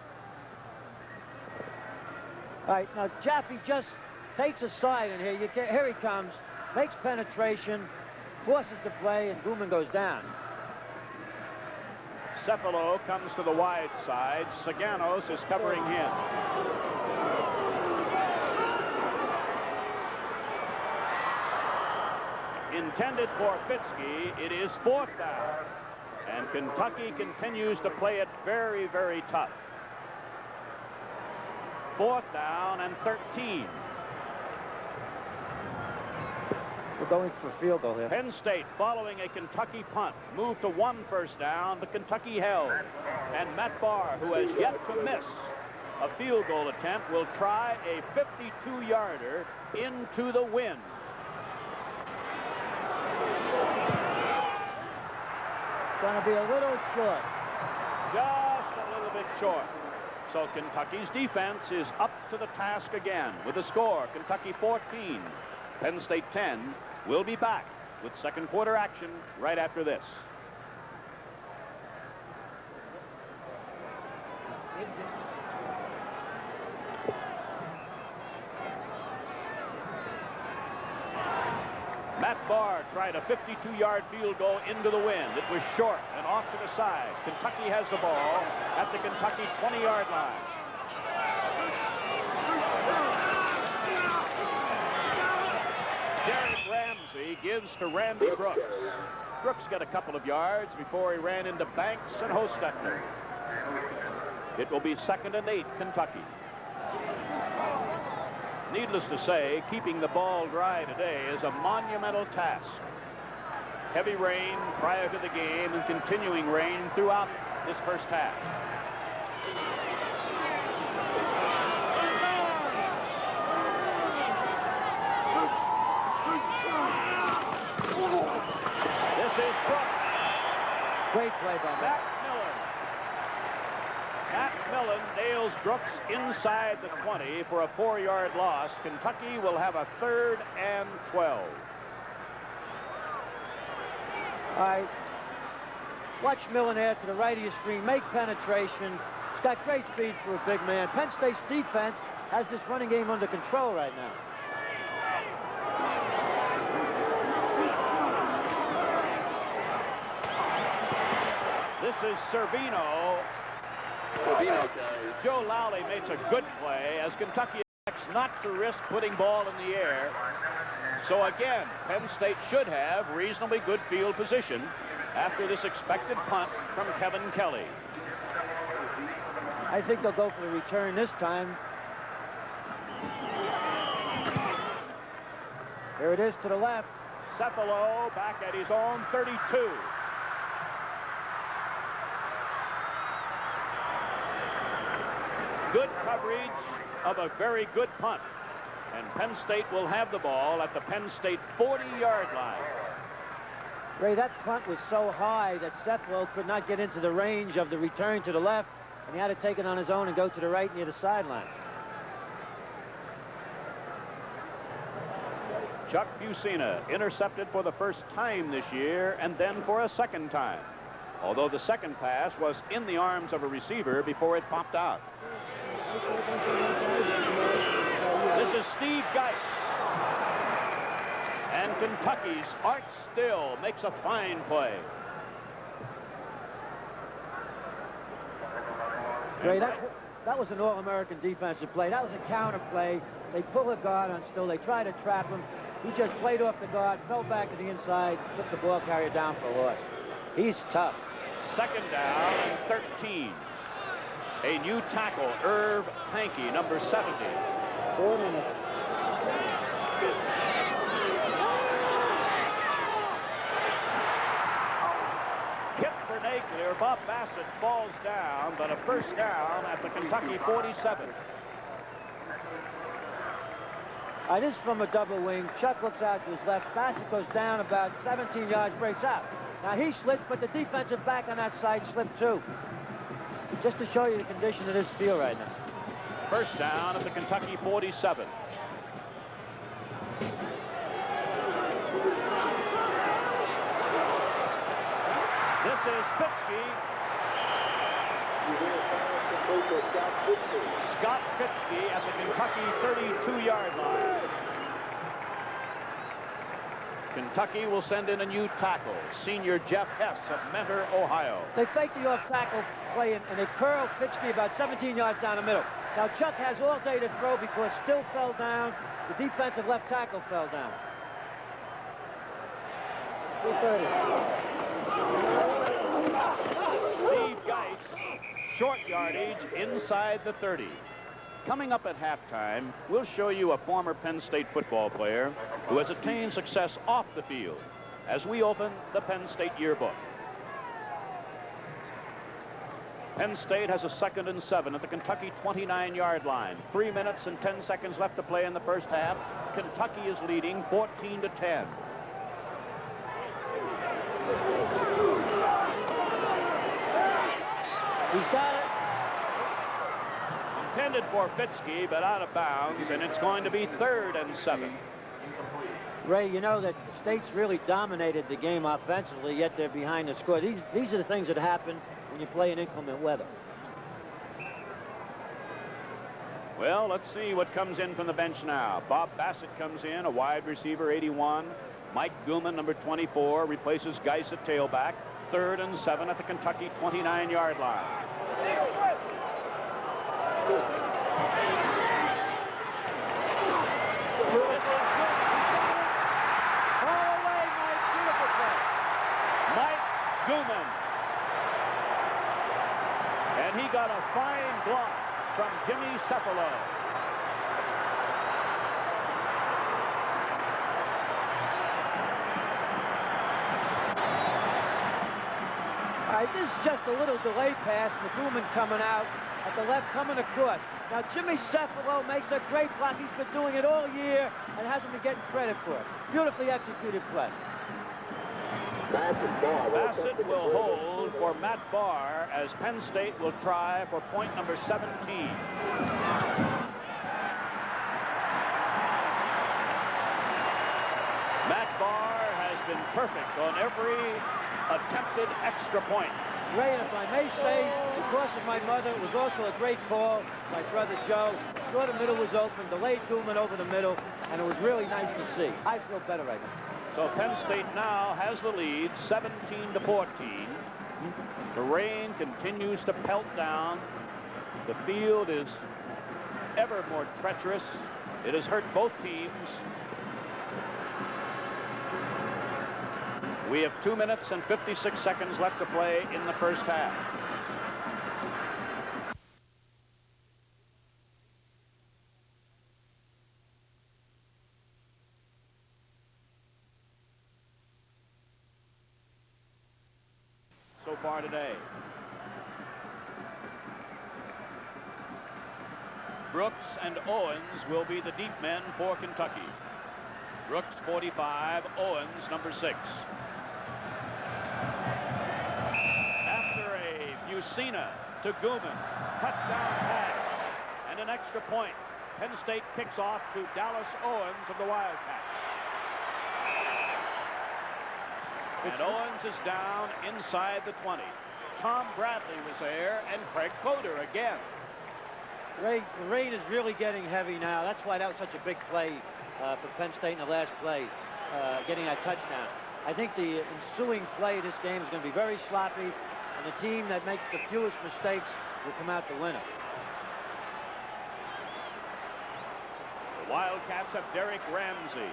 All right, now Jaffe just takes a side in here. Here he comes, makes penetration, forces the play, and Gooman goes down. Cepalo comes to the wide side. Saganos is covering him. Intended for Fitzke, it is 4th down. And Kentucky continues to play it very, very tough. 4th down and 13. We're going for a field goal here. Penn State, following a Kentucky punt, moved to 1 first down, but Kentucky held. And Matt Barr, who has yet to miss a field goal attempt, will try a 52-yarder into the wind. Going to be a little short. Just a little bit short. So Kentucky's defense is up to the task again with a score. Kentucky 14, Penn State 10. We'll be back with second quarter action right after this. Matt Barr tried a 52-yard field goal into the wind. It was short and off to the side. Kentucky has the ball at the Kentucky 20-yard line. Derrick Ramsey gives to Randy Brooks. Brooks got a couple of yards before he ran into Banks and Hostetler. It will be 2nd and 8, Kentucky. Needless to say, keeping the ball dry today is a monumental task. Heavy rain prior to the game and continuing rain throughout this first half. This is Brooks. Great play by Matt Millen. Matt Millen nails Brooks inside the 20 for a 4-yard loss. Kentucky will have a 3rd and 12. All right. Watch Millen add to the right of your screen, make penetration. He's got great speed for a big man. Penn State's defense has this running game under control right now. This is Servino. Joe Lowley makes a good play as Kentucky elects not to risk putting ball in the air. So again, Penn State should have reasonably good field position after this expected punt from Kevin Kelly. I think they'll go for the return this time. Here it is to the left. Cephalo back at his own 32. Good coverage of a very good punt. And Penn State will have the ball at the Penn State 40-yard line. Ray, that punt was so high that Cephalo could not get into the range of the return to the left, and he had to take it on his own and go to the right near the sideline. Chuck Bucina intercepted for the first time this year and then for a second time, although the second pass was in the arms of a receiver before it popped out. This is Steve Geis. And Kentucky's Art Still makes a fine play. Ray, that was an All-American defensive play. That was a counter play. They pull a guard on Still. They try to trap him. He just played off the guard, fell back to the inside, took the ball carrier down for a loss. He's tough. Second down and 13. A new tackle, Irv Pankey, number 70. 4 minutes. Kip Vernacular, Bob Bassett falls down, but a first down at the Kentucky 47. This is from a double wing. Chuck looks out to his left. Bassett goes down about 17 yards, breaks out. Now he slips, but the defensive back on that side slipped too. Just to show you the condition of this field right now. First down at the Kentucky 47. This is Fitzke. Scott Fitzke at the Kentucky 32-yard line. Kentucky will send in a new tackle, senior Jeff Hess of Mentor, Ohio. They fake the off-tackle play, and they curl Fitzke about 17 yards down the middle. Now Chuck has all day to throw because Still fell down. The defensive left tackle fell down. 2:30. Steve Geis, short yardage inside the 30. Coming up at halftime, we'll show you a former Penn State football player who has attained success off the field as we open the Penn State yearbook. Penn State has a 2nd and 7 at the Kentucky 29-yard line. 3 minutes and 10 seconds left to play in the first half. Kentucky is leading 14-10. He's got it. Intended for Fitzke, but out of bounds, and it's going to be 3rd and 7. Ray, you know that State's really dominated the game offensively, yet they're behind the score. These are the things that happen when you play in inclement weather. Well, let's see what comes in from the bench now. Bob Bassett comes in, a wide receiver, 81. Mike Gooman, number 24, replaces Geis at tailback. 3rd and 7 at the Kentucky 29-yard line. Mike Gooman. And he got a fine block. from Jimmy Cephalo. All right, this is just a little delay pass. McGooman coming out at the left, coming across. Now, Jimmy Cephalo makes a great block. He's been doing it all year and hasn't been getting credit for it. Beautifully executed play. Bassett will hold for Matt Barr as Penn State will try for point number 17. Matt Barr has been perfect on every attempted extra point. Ray, and if I may say, because of my mother, it was also a great call. My brother Joe, thought the middle was open, delayed Goulman over the middle, and it was really nice to see. I feel better right now. So Penn State now has the lead, 17-14. The rain continues to pelt down. The field is ever more treacherous. It has hurt both teams. We have 2 minutes and 56 seconds left to play in the first half. So far today. Brooks and Owens will be the deep men for Kentucky. Brooks 45, Owens number 6. After a Mussina to Goulman, touchdown pass, and an extra point, Penn State kicks off to Dallas Owens of the Wildcats. And Owens is down inside the 20. Tom Bradley was there, and Craig Coder again. Ray, the rain is really getting heavy now. That's why that was such a big play for Penn State in the last play, getting that touchdown. I think the ensuing play of this game is going to be very sloppy, and the team that makes the fewest mistakes will come out the winner. The Wildcats have Derrick Ramsey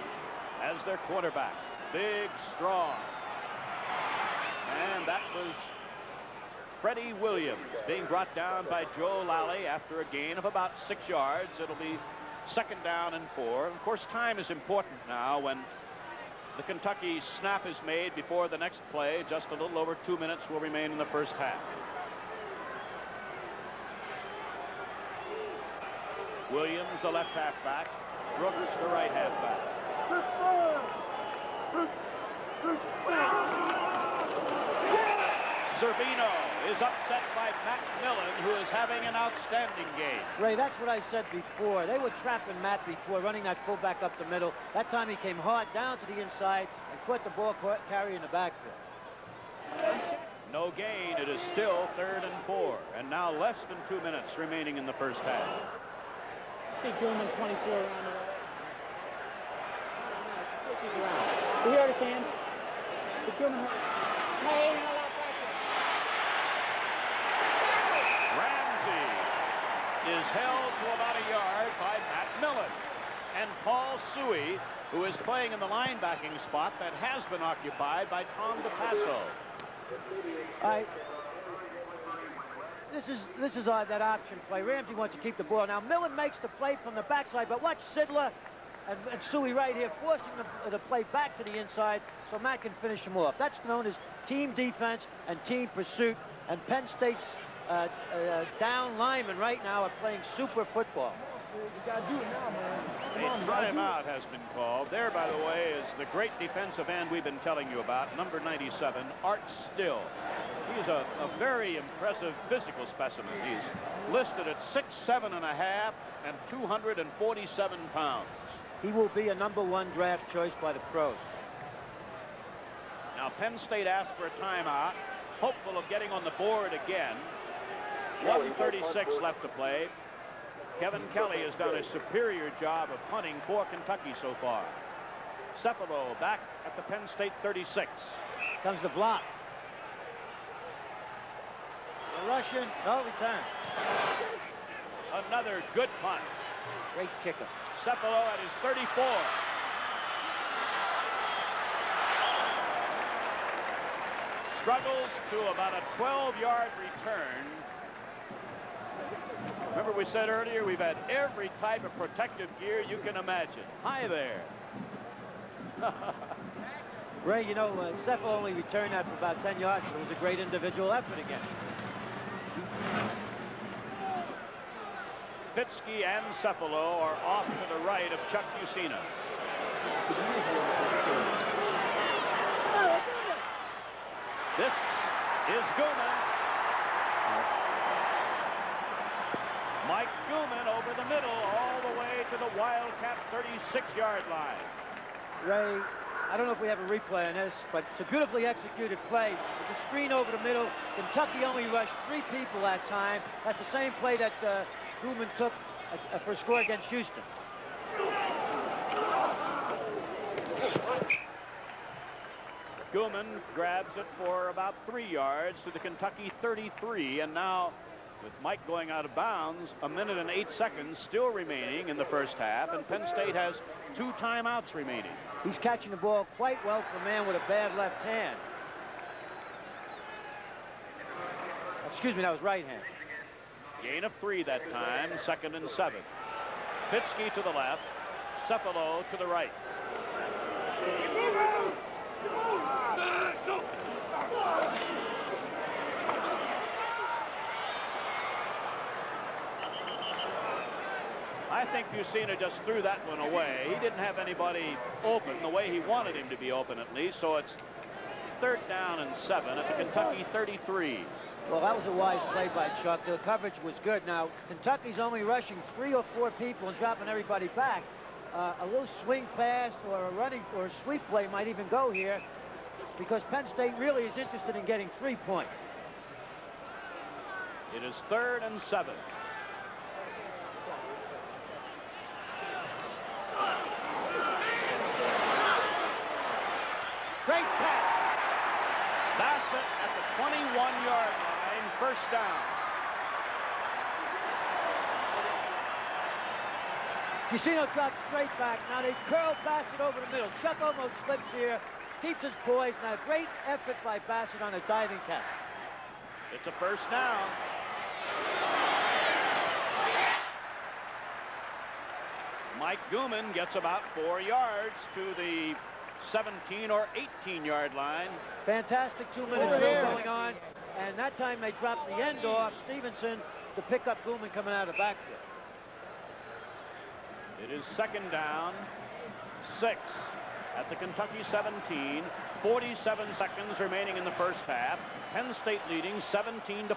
as their quarterback. Big, strong. And that was Freddie Williams being brought down by Joe Lally after a gain of about 6 yards. It'll be 2nd down and 4. Of course, time is important now when the Kentucky snap is made before the next play. Just a little over 2 minutes will remain in the first half. Williams, the left halfback. Brooks, the right halfback. Servino is upset by Matt Millen, who is having an outstanding game. Ray, that's what I said before. They were trapping Matt before, running that fullback up the middle. That time he came hard down to the inside and caught the ball carry in the backfield. No gain. It is still 3rd and 4. And now less than 2 minutes remaining in the first half. See Goulman 24 around the way. You hear the Sam? The Goulman. Hey, is held to about a yard by Matt Millen. And Paul Suey, who is playing in the linebacking spot that has been occupied by Tom DePasso. All right. This is that option play. Ramsey wants to keep the ball. Now, Millen makes the play from the backside, but watch Sidler and Suey right here forcing the play back to the inside so Matt can finish him off. That's known as team defense and team pursuit, and Penn State's down linemen right now are playing super football. You gotta do it now, man. A timeout has been called. There, by the way, is the great defensive end we've been telling you about, number 97, Art Still. He's a very impressive physical specimen. He's listed at 6'7.5" and 247 pounds. He will be a #1 draft choice by the pros. Now, Penn State asked for a timeout, hopeful of getting on the board again. 1:36 left to play. Kevin Kelly has done a superior job of punting for Kentucky so far. Cephalo back at the Penn State 36. Comes the block. The Russian, no return. Another good punt. Great kicker. Cephalo at his 34. Struggles to about a 12-yard return. Remember we said earlier we've had every type of protective gear you can imagine. Hi there. Ray, you know, Cephalo only returned that for about 10 yards. It was a great individual effort again. Pitsky and Cephalo are off to the right of Chuck Usina. This is Gooman. Mike Gooman over the middle all the way to the Wildcat 36-yard line. Ray, I don't know if we have a replay on this, but it's a beautifully executed play. With the screen over the middle, Kentucky only rushed 3 people that time. That's the same play that Gooman took for a score against Houston. Gooman grabs it for about 3 yards to the Kentucky 33, and now with Mike going out of bounds, 1 minute and 8 seconds still remaining in the first half, and Penn State has 2 timeouts remaining. He's catching the ball quite well for a man with a bad left hand. Excuse me, that was right hand. Gain of 3 that time, 2nd and 7. Pitsky to the left, Cephalo to the right. I think Usina just threw that one away. He didn't have anybody open the way he wanted him to be open, at least, so it's 3rd down and 7 at the Kentucky 33. Well, that was a wise play by Chuck. The coverage was good. Now, Kentucky's only rushing 3 or 4 people and dropping everybody back. A little swing pass or a running or a sweep play might even go here because Penn State really is interested in getting 3 points. It is 3rd and 7. Great pass. Bassett at the 21-yard line, 1st down. Usina drops straight back. Now they curl Bassett over the middle. Chuck almost slips here, keeps his poise. Now great effort by Bassett on a diving catch. It's a 1st down. Mike Gooman gets about 4 yards to the 17 or 18-yard line. Fantastic 2-minute drill going on. And that time they dropped the end off Stevenson to pick up Gooman coming out of the backfield. It is 2nd down, 6 at the Kentucky 17. 47 seconds remaining in the first half. Penn State leading 17-14.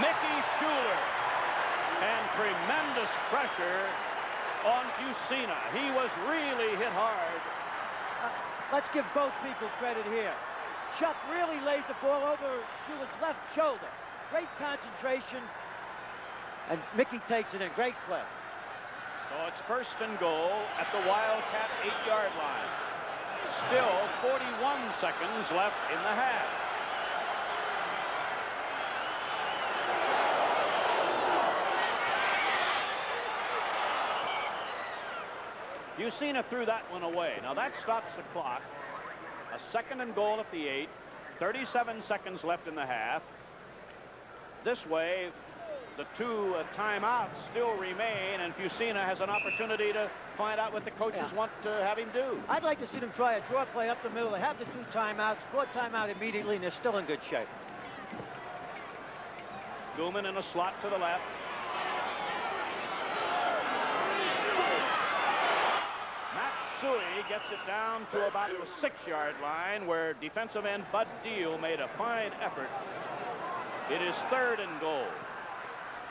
Mickey Schuler, and tremendous pressure on Usina. He was really hit hard. Let's give both people credit here. Chuck really lays the ball over Schuler's left shoulder. Great concentration. And Mickey takes it in. Great play. So it's 1st and goal at the Wildcat 8-yard line. Still 41 seconds left in the half. Usina threw that one away. Now that stops the clock. A 2nd and goal at the 8. 37 seconds left in the half. This way, the 2 timeouts still remain, and Usina has an opportunity to find out what the coaches want to have him do. I'd like to see them try a draw play up the middle. They have the 2 timeouts, score timeout immediately, and they're still in good shape. Gooman in a slot to the left. Matsui gets it down to about the 6-yard line, where defensive end Bud Deal made a fine effort. It is 3rd and goal.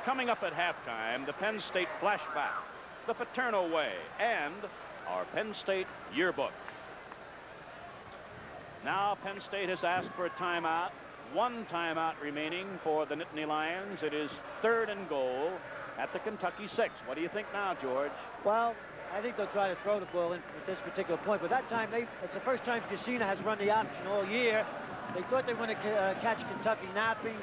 Coming up at halftime, the Penn State flashback, the Paterno way, and our Penn State yearbook. Now Penn State has asked for a timeout. 1 timeout remaining for the Nittany Lions. It is 3rd and goal at the Kentucky 6. What do you think now, George? Well, I think they'll try to throw the ball in at this particular point, but that time it's the first time Usina has run the option all year. They thought they were going to catch Kentucky napping.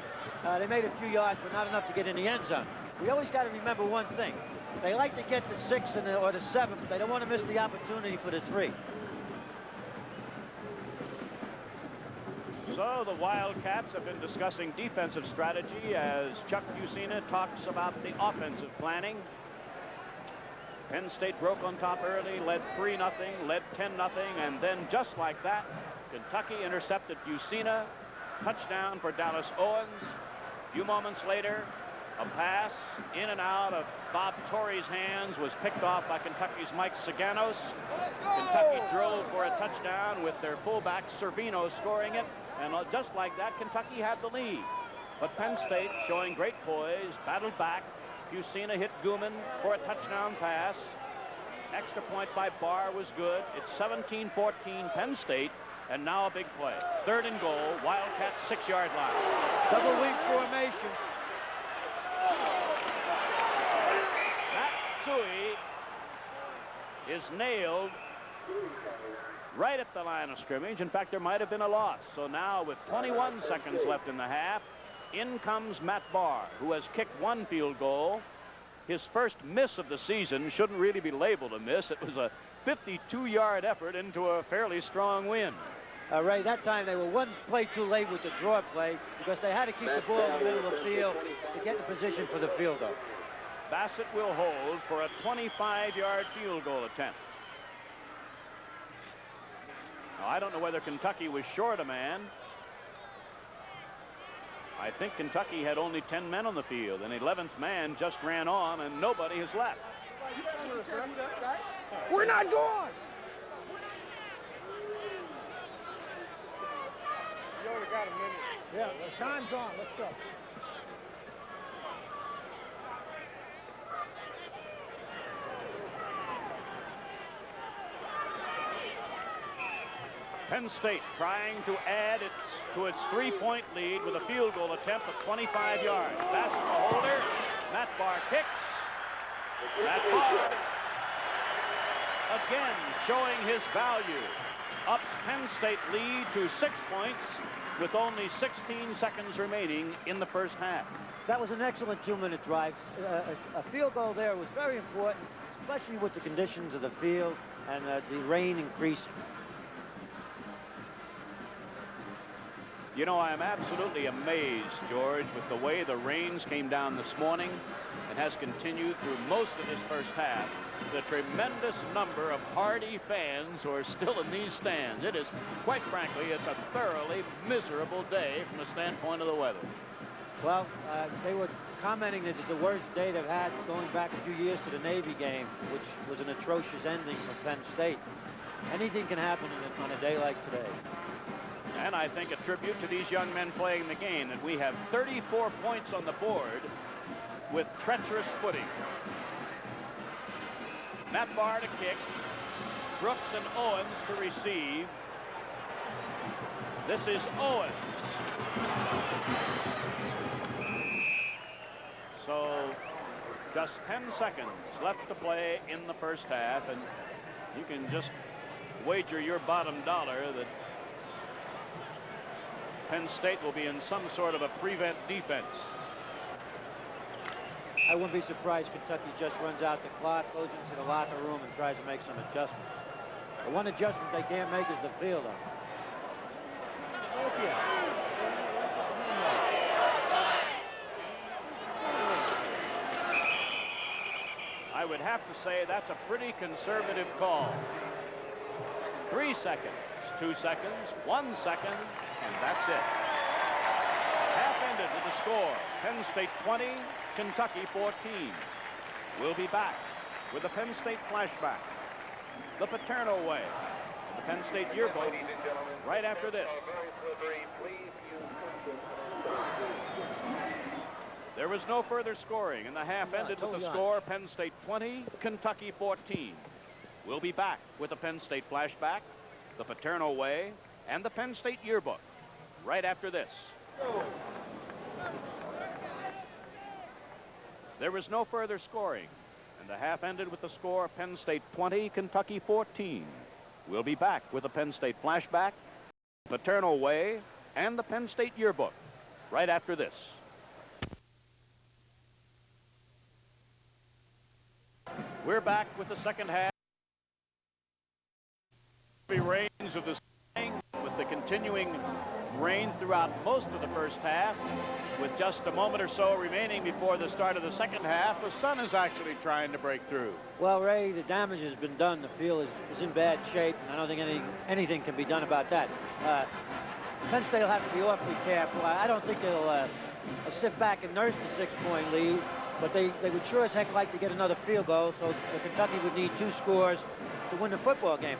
They made a few yards, but not enough to get in the end zone. We always got to remember one thing. They like to get the 6 or the 7, but they don't want to miss the opportunity for the 3. So the Wildcats have been discussing defensive strategy as Chuck Fusina talks about the offensive planning. Penn State broke on top early, led 3-0, led 10-0, and then just like that, Kentucky intercepted Fusina. Touchdown for Dallas Owens. A few moments later, a pass in and out of Bob Torrey's hands was picked off by Kentucky's Mike Saganos. Kentucky drove for a touchdown with their fullback Servino scoring it. And just like that, Kentucky had the lead. But Penn State, showing great poise, battled back. Fusina hit Gooman for a touchdown pass. Extra point by Barr was good. It's 17-14 Penn State. And now a big play. 3rd and goal. Wildcats 6-yard line. Double weak formation. Matsui is nailed right at the line of scrimmage. In fact, there might have been a loss. So now with 21 seconds left in the half, in comes Matt Barr, who has kicked 1 field goal. His first miss of the season. Shouldn't really be labeled a miss. It was a 52-yard effort into a fairly strong wind. Ray, that time they were one play too late with the draw play because they had to keep the ball in the middle of the field to get in position for the field goal. Bassett will hold for a 25-yard field goal attempt. Now, I don't know whether Kentucky was short a man. I think Kentucky had only 10 men on the field. An 11th man just ran on, and nobody has left. We're not going. You only got a minute. Yeah, the time's on. Let's go. Penn State trying to add to its 3-point lead with a field goal attempt of 25 yards. Bassett the holder. Matt Barr kicks. Matt Barr again showing his value. Ups Penn State lead to 6 points with only 16 seconds remaining in the first half. That was an excellent 2-minute drive. A field goal there was very important, especially with the conditions of the field and the rain increased. You know, I am absolutely amazed, George, with the way the rains came down this morning and has continued through most of this first half. The tremendous number of hardy fans who are still in these stands. It is, quite frankly, it's a thoroughly miserable day from the standpoint of the weather. Well, they were commenting that it's the worst day they've had going back a few years to the Navy game, which was an atrocious ending for Penn State. Anything can happen on a day like today. And I think a tribute to these young men playing the game that we have 34 points on the board with treacherous footing. Matt Barr to kick. Brooks and Owens to receive. This is Owens. So just 10 seconds left to play in the first half, and you can just wager your bottom dollar that Penn State will be in some sort of a prevent defense. I wouldn't be surprised Kentucky just runs out the clock, goes into the locker room, and tries to make some adjustments. The one adjustment they can't make is the field up. I would have to say that's a pretty conservative call. 3 seconds, 2 seconds, 1 second, and that's it. Half ended with the score. Penn State 20, Kentucky 14. We'll be back with the Penn State flashback, the Paterno way, the Penn State yearbook, right after this. There was no further scoring, and the half ended with the score, Penn State 20, Kentucky 14. We'll be back with the Penn State flashback, the Paterno way, and the Penn State yearbook, right after this. There was no further scoring, and the half ended with the score, Penn State 20, Kentucky 14. We'll be back with the Penn State flashback, Paterno way, and the Penn State yearbook, right after this. We're back with the second half. Heavy rains of the spring with the continuing rained throughout most of the first half. With just a moment or so remaining before the start of the second half, the sun is actually trying to break through. Well, Ray, the damage has been done. The field is in bad shape, and I don't think anything can be done about that. Penn State will have to be awfully careful. I don't think they'll sit back and nurse the 6-point lead, but they would sure as heck like to get another field goal, so Kentucky would need 2 scores to win the football game.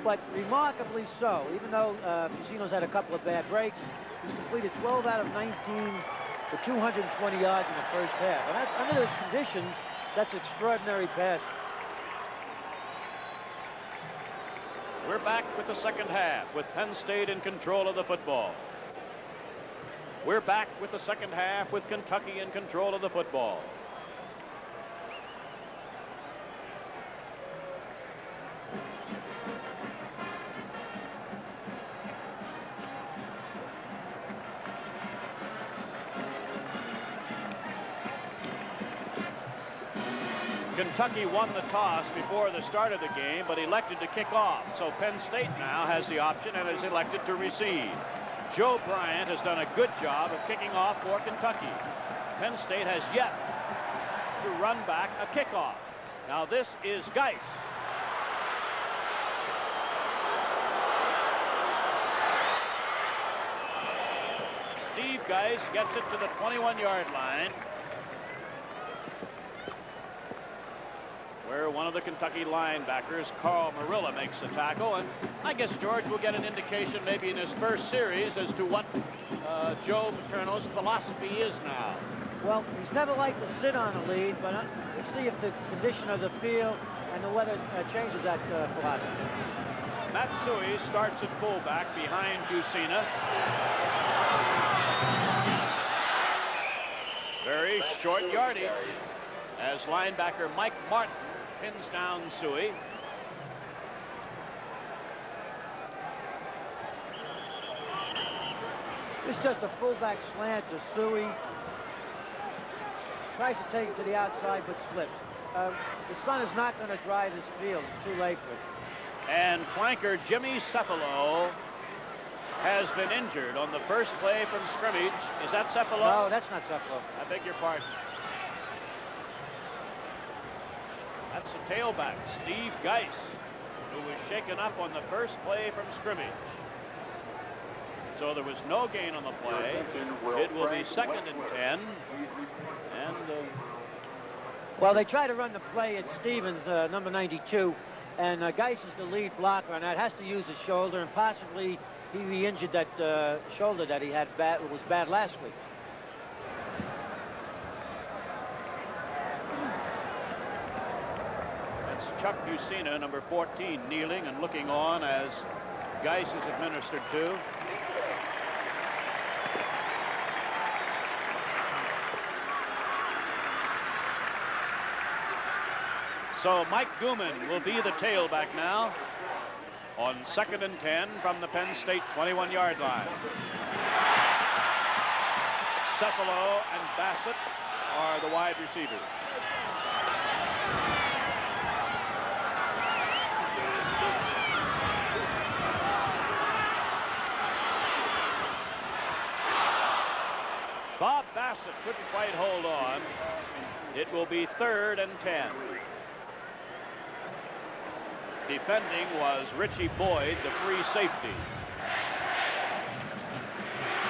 But remarkably so, even though Fusino's had a couple of bad breaks, he's completed 12 out of 19 for 220 yards in the first half. And that's, under the conditions, that's extraordinary passing. We're back with the second half with Penn State in control of the football. We're back with the second half with Kentucky in control of the football. Kentucky won the toss before the start of the game, but elected to kick off. So Penn State now has the option and is elected to receive. Joe Bryant has done a good job of kicking off for Kentucky. Penn State has yet to run back a kickoff. Now this is Geis. Steve Geis gets it to the 21-yard line, where one of the Kentucky linebackers, Carl Marilla, makes the tackle. And I guess George will get an indication maybe in his first series as to what Joe Paterno's philosophy is now. Well, he's never liked to sit on a lead, but we'll see if the condition of the field and the weather changes that philosophy. Matsui starts at fullback behind Fusina. Very short yardage as linebacker Mike Martin pins down Suey. It's just a fullback slant to Suey. Tries to take it to the outside, but slips. The sun is not going to dry this field. It's too late for it. And flanker Jimmy Cephalo has been injured on the first play from scrimmage. Is that Cephalo? No, that's not Cephalo. I beg your pardon. That's the tailback, Steve Geis, who was shaken up on the first play from scrimmage. So there was no gain on the play. It will be 2nd and 10. And well, they try to run the play at Stevens, number 92, and Geis is the lead blocker, and that has to use his shoulder, and possibly he re-injured that shoulder that he had was bad last week. Chuck Fusina, number 14, kneeling and looking on as Geis is administered to. So Mike Gooman will be the tailback now on 2nd and 10 from the Penn State 21-yard line. Cephalo and Bassett are the wide receivers. Bob Bassett couldn't quite hold on. It will be 3rd and 10. Defending was Richie Boyd, the free safety.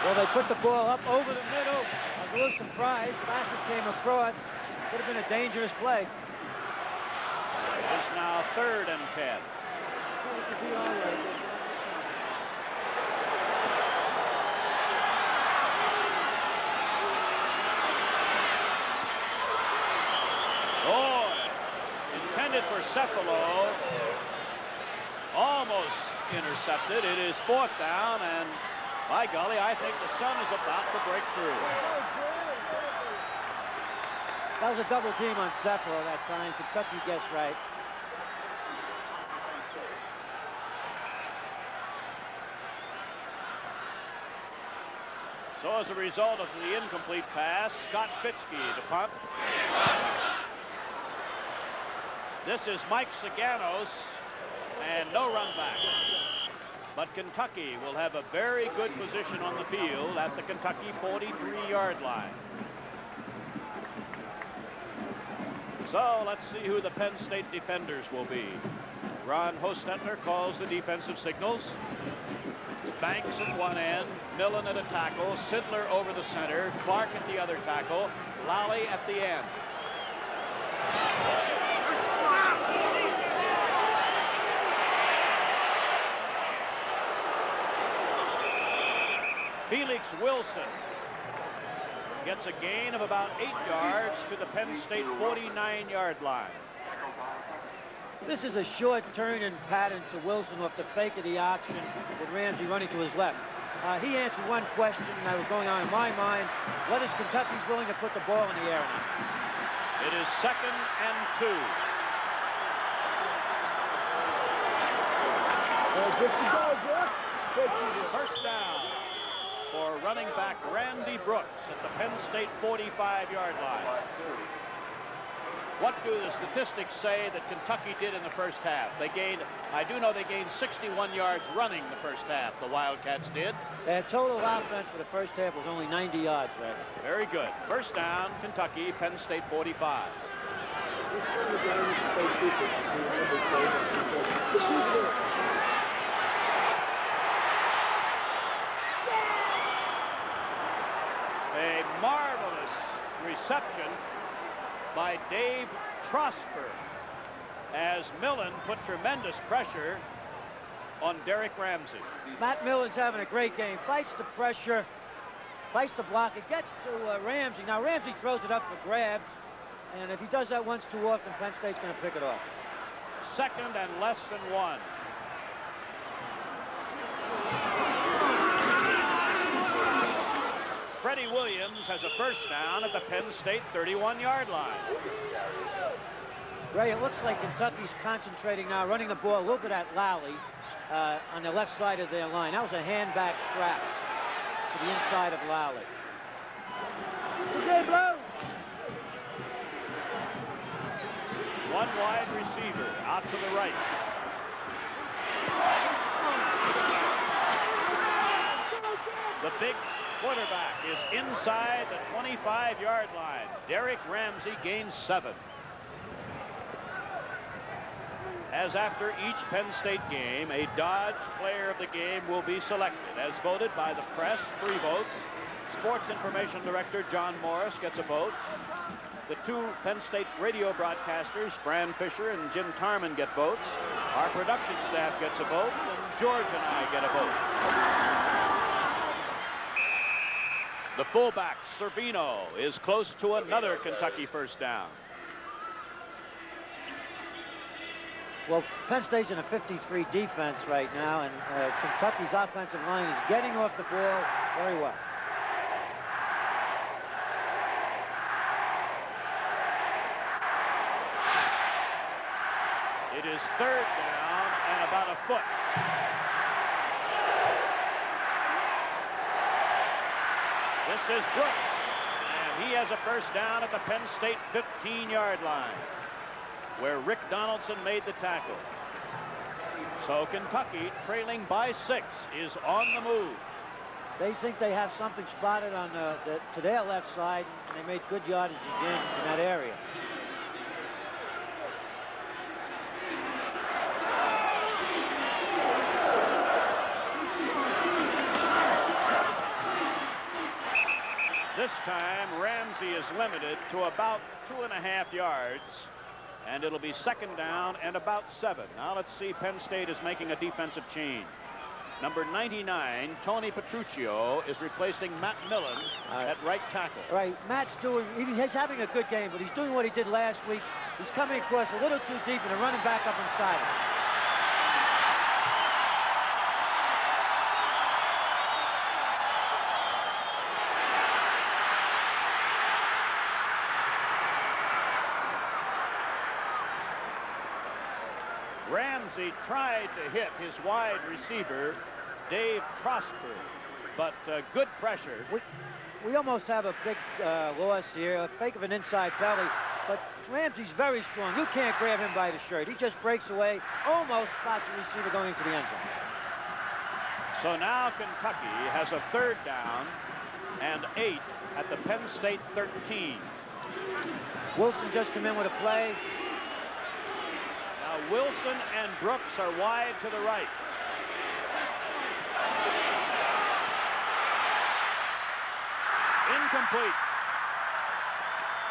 Well, they put the ball up over the middle. I was a little surprised. Bassett came across. Could have been a dangerous play. It is now 3rd and 10. Oh, intended for Cephalo. Almost intercepted. It is 4th down, and by golly, I think the sun is about to break through. That was a double team on Cephalo that time. Kentucky guessed right. So as a result of the incomplete pass, Scott Fitzke to punt. This is Mike Saganos, and no run back. But Kentucky will have a very good position on the field at the Kentucky 43-yard line. So let's see who the Penn State defenders will be. Ron Hostetler calls the defensive signals. Banks at one end, Millen at a tackle, Sidler over the center, Clark at the other tackle, Lally at the end. Felix Wilson gets a gain of about 8 yards to the Penn State 49-yard line. This is a short turn and pattern to Wilson off the fake of the option with Ramsey running to his left. He answered one question that was going on in my mind. What is Kentucky's willing to put the ball in the air now? It is 2nd and 2. First down for running back Randy Brooks at the Penn State 45-yard line. What do the statistics say that Kentucky did in the first half? I do know they gained 61 yards running the first half, the Wildcats did. Their total offense for the first half was only 90 yards, right? Very good. First down, Kentucky, Penn State 45. A marvelous reception by Dave Trosper as Millen put tremendous pressure on Derrick Ramsey. Matt Millen's having a great game. Fights the pressure, fights the block. It gets to Ramsey. Now Ramsey throws it up for grabs, and if he does that once too often, Penn State's going to pick it off. 2nd and less than 1. Freddie Williams has a first down at the Penn State 31-yard line. Ray, it looks like Kentucky's concentrating now, running the ball a little bit at Lally on the left side of their line. That was a hand-back trap to the inside of Lally. One wide receiver out to the right. The big quarterback is inside the 25-yard line. Derrick Ramsey gains 7. As after each Penn State game, a Dodge Player of the Game will be selected, as voted by the press, 3 votes. Sports Information Director John Morris gets a vote. The 2 Penn State radio broadcasters, Fran Fisher and Jim Tarman, get votes. Our production staff gets a vote, and George and I get a vote. The fullback, Servino, is close to another Kentucky first down. Well, Penn State's in a 53 defense right now, and Kentucky's offensive line is getting off the ball very well. It is 3rd down and about a foot. This is Brooks, and he has a first down at the Penn State 15-yard line, where Rick Donaldson made the tackle. So Kentucky, trailing by 6, is on the move. They think they have something spotted on to their left side, and they made good yardage again in that area. This time, Ramsey is limited to about 2.5 yards, and it'll be 2nd down and about 7. Now let's see, Penn State is making a defensive change. Number 99, Tony Petruccio, is replacing Matt Millen at right tackle. Right, Matt's he's having a good game, but he's doing what he did last week. He's coming across a little too deep and running back up inside him. Ramsey tried to hit his wide receiver, Dave Trosper, but good pressure. We almost have a big loss here, a fake of an inside belly, but Ramsey's very strong. You can't grab him by the shirt. He just breaks away, almost spots the receiver going into the end zone. So now Kentucky has a 3rd down and 8 at the Penn State 13. Wilson just come in with a play. Now Wilson and Brooks are wide to the right. Incomplete.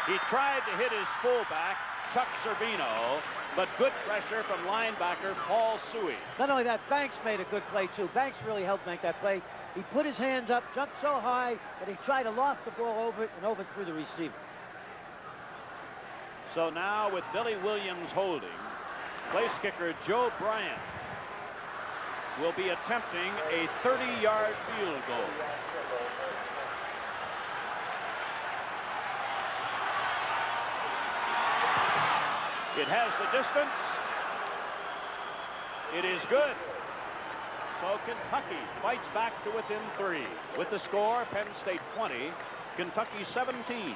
He tried to hit his fullback, Chuck Zerbino, but good pressure from linebacker Paul Suey. Not only that, Banks made a good play, too. Banks really helped make that play. He put his hands up, jumped so high that he tried to loft the ball over it and overthrew the receiver. So now with Billy Williams holding, place kicker Joe Bryant will be attempting a 30-yard field goal. It has the distance. It is good. So Kentucky fights back to within 3. With the score, Penn State 20, Kentucky 17.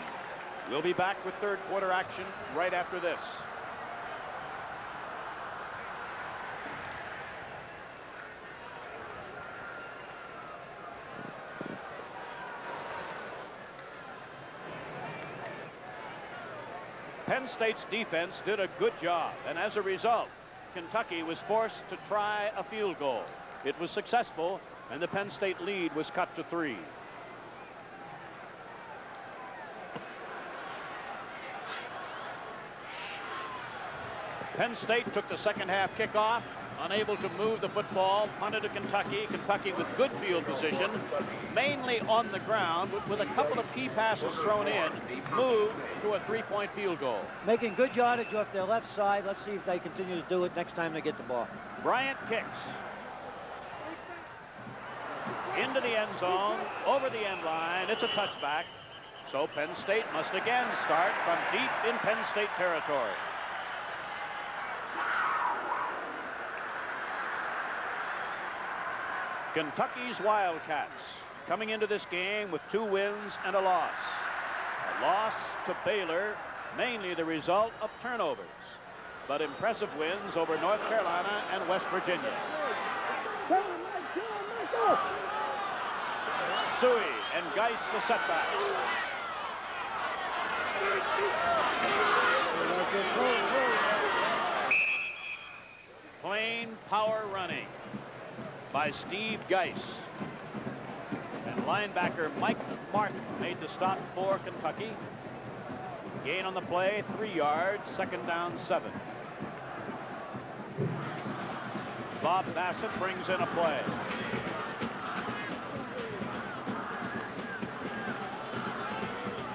We'll be back with 3rd quarter action right after this. Penn State's defense did a good job, and as a result, Kentucky was forced to try a field goal. It was successful, and the Penn State lead was cut to 3. Penn State took the second half kickoff, unable to move the football, punted to Kentucky. Kentucky with good field position, mainly on the ground, with a couple of key passes thrown in, moved to a 3-point field goal. Making good yardage off their left side. Let's see if they continue to do it next time they get the ball. Bryant kicks. Into the end zone, over the end line. It's a touchback. So Penn State must again start from deep in Penn State territory. Kentucky's Wildcats coming into this game with 2 wins and a loss. A loss to Baylor, mainly the result of turnovers, but impressive wins over North Carolina and West Virginia. Suey and Geis the setback. Plain power running by Steve Geis. And linebacker Mike Martin made the stop for Kentucky. Gain on the play, 3 yards, 2nd down, 7. Bob Bassett brings in a play.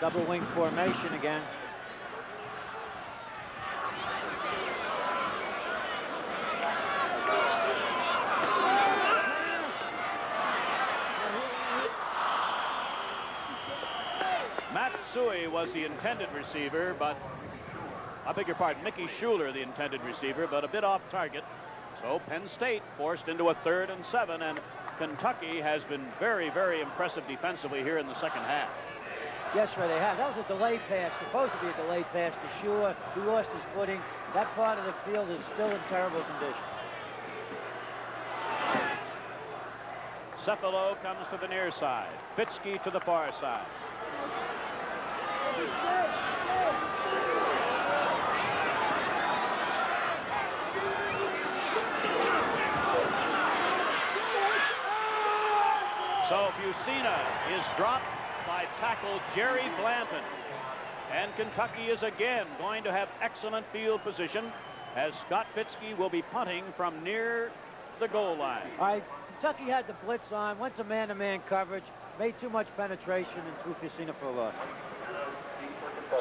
Double wing formation again. Suey was the intended receiver, but I beg your pardon, Mickey Schuler the intended receiver, but a bit off target. So Penn State forced into a 3rd and 7, and Kentucky has been very, very impressive defensively here in the second half. Yes, sir, they have. That was a delayed pass, supposed to be a delayed pass to Schuler. He lost his footing. That part of the field is still in terrible condition. Cephalo comes to the near side. Fitzke to the far side. So Bucina is dropped by tackle Jerry Blanton. And Kentucky is again going to have excellent field position as Scott Fitzke will be punting from near the goal line. All right, Kentucky had the blitz on, went to man-to-man coverage, made too much penetration, and threw Bucina for a loss.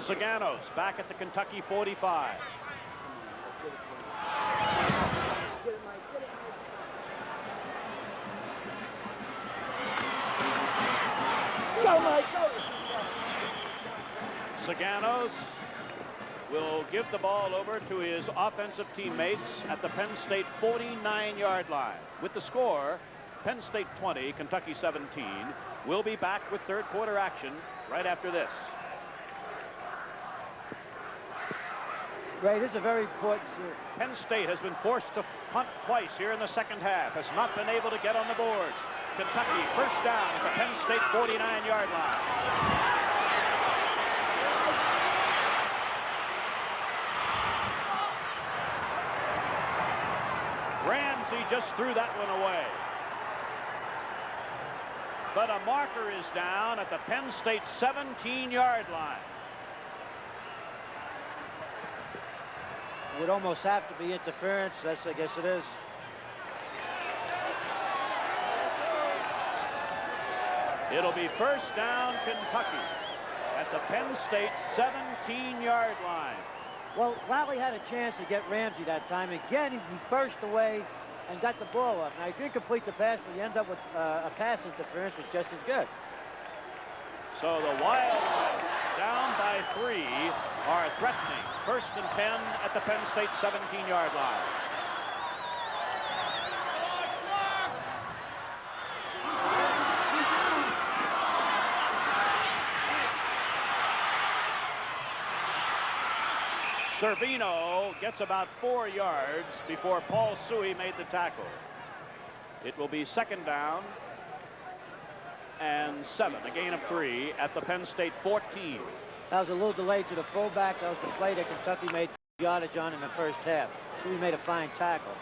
Saganos back at the Kentucky 45. Saganos will give the ball over to his offensive teammates at the Penn State 49-yard line. With the score, Penn State 20, Kentucky 17. We'll be back with 3rd quarter action right after this. Ray, this is a very important. Penn State has been forced to punt twice here in the second half, has not been able to get on the board. Kentucky first down at the Penn State 49-yard line. Ramsey just threw that one away. But a marker is down at the Penn State 17-yard line. Would almost have to be interference. That's, I guess it is. It'll be first down Kentucky at the Penn State 17-yard line. Well, Lally had a chance to get Ramsey that time. Again, he burst away and got the ball up. Now, he did complete the pass, but he ended up with a pass interference, which just as good. So the Wildcats, down by 3, are threatening. First and 10 at the Penn State 17-yard line. Servino gets about 4 yards before Paul Suey made the tackle. It will be second down and 7, a gain of 3 at the Penn State 14. That was a little delayed to the fullback. That was the play that Kentucky made yardage on in the first half. Suey made a fine tackle.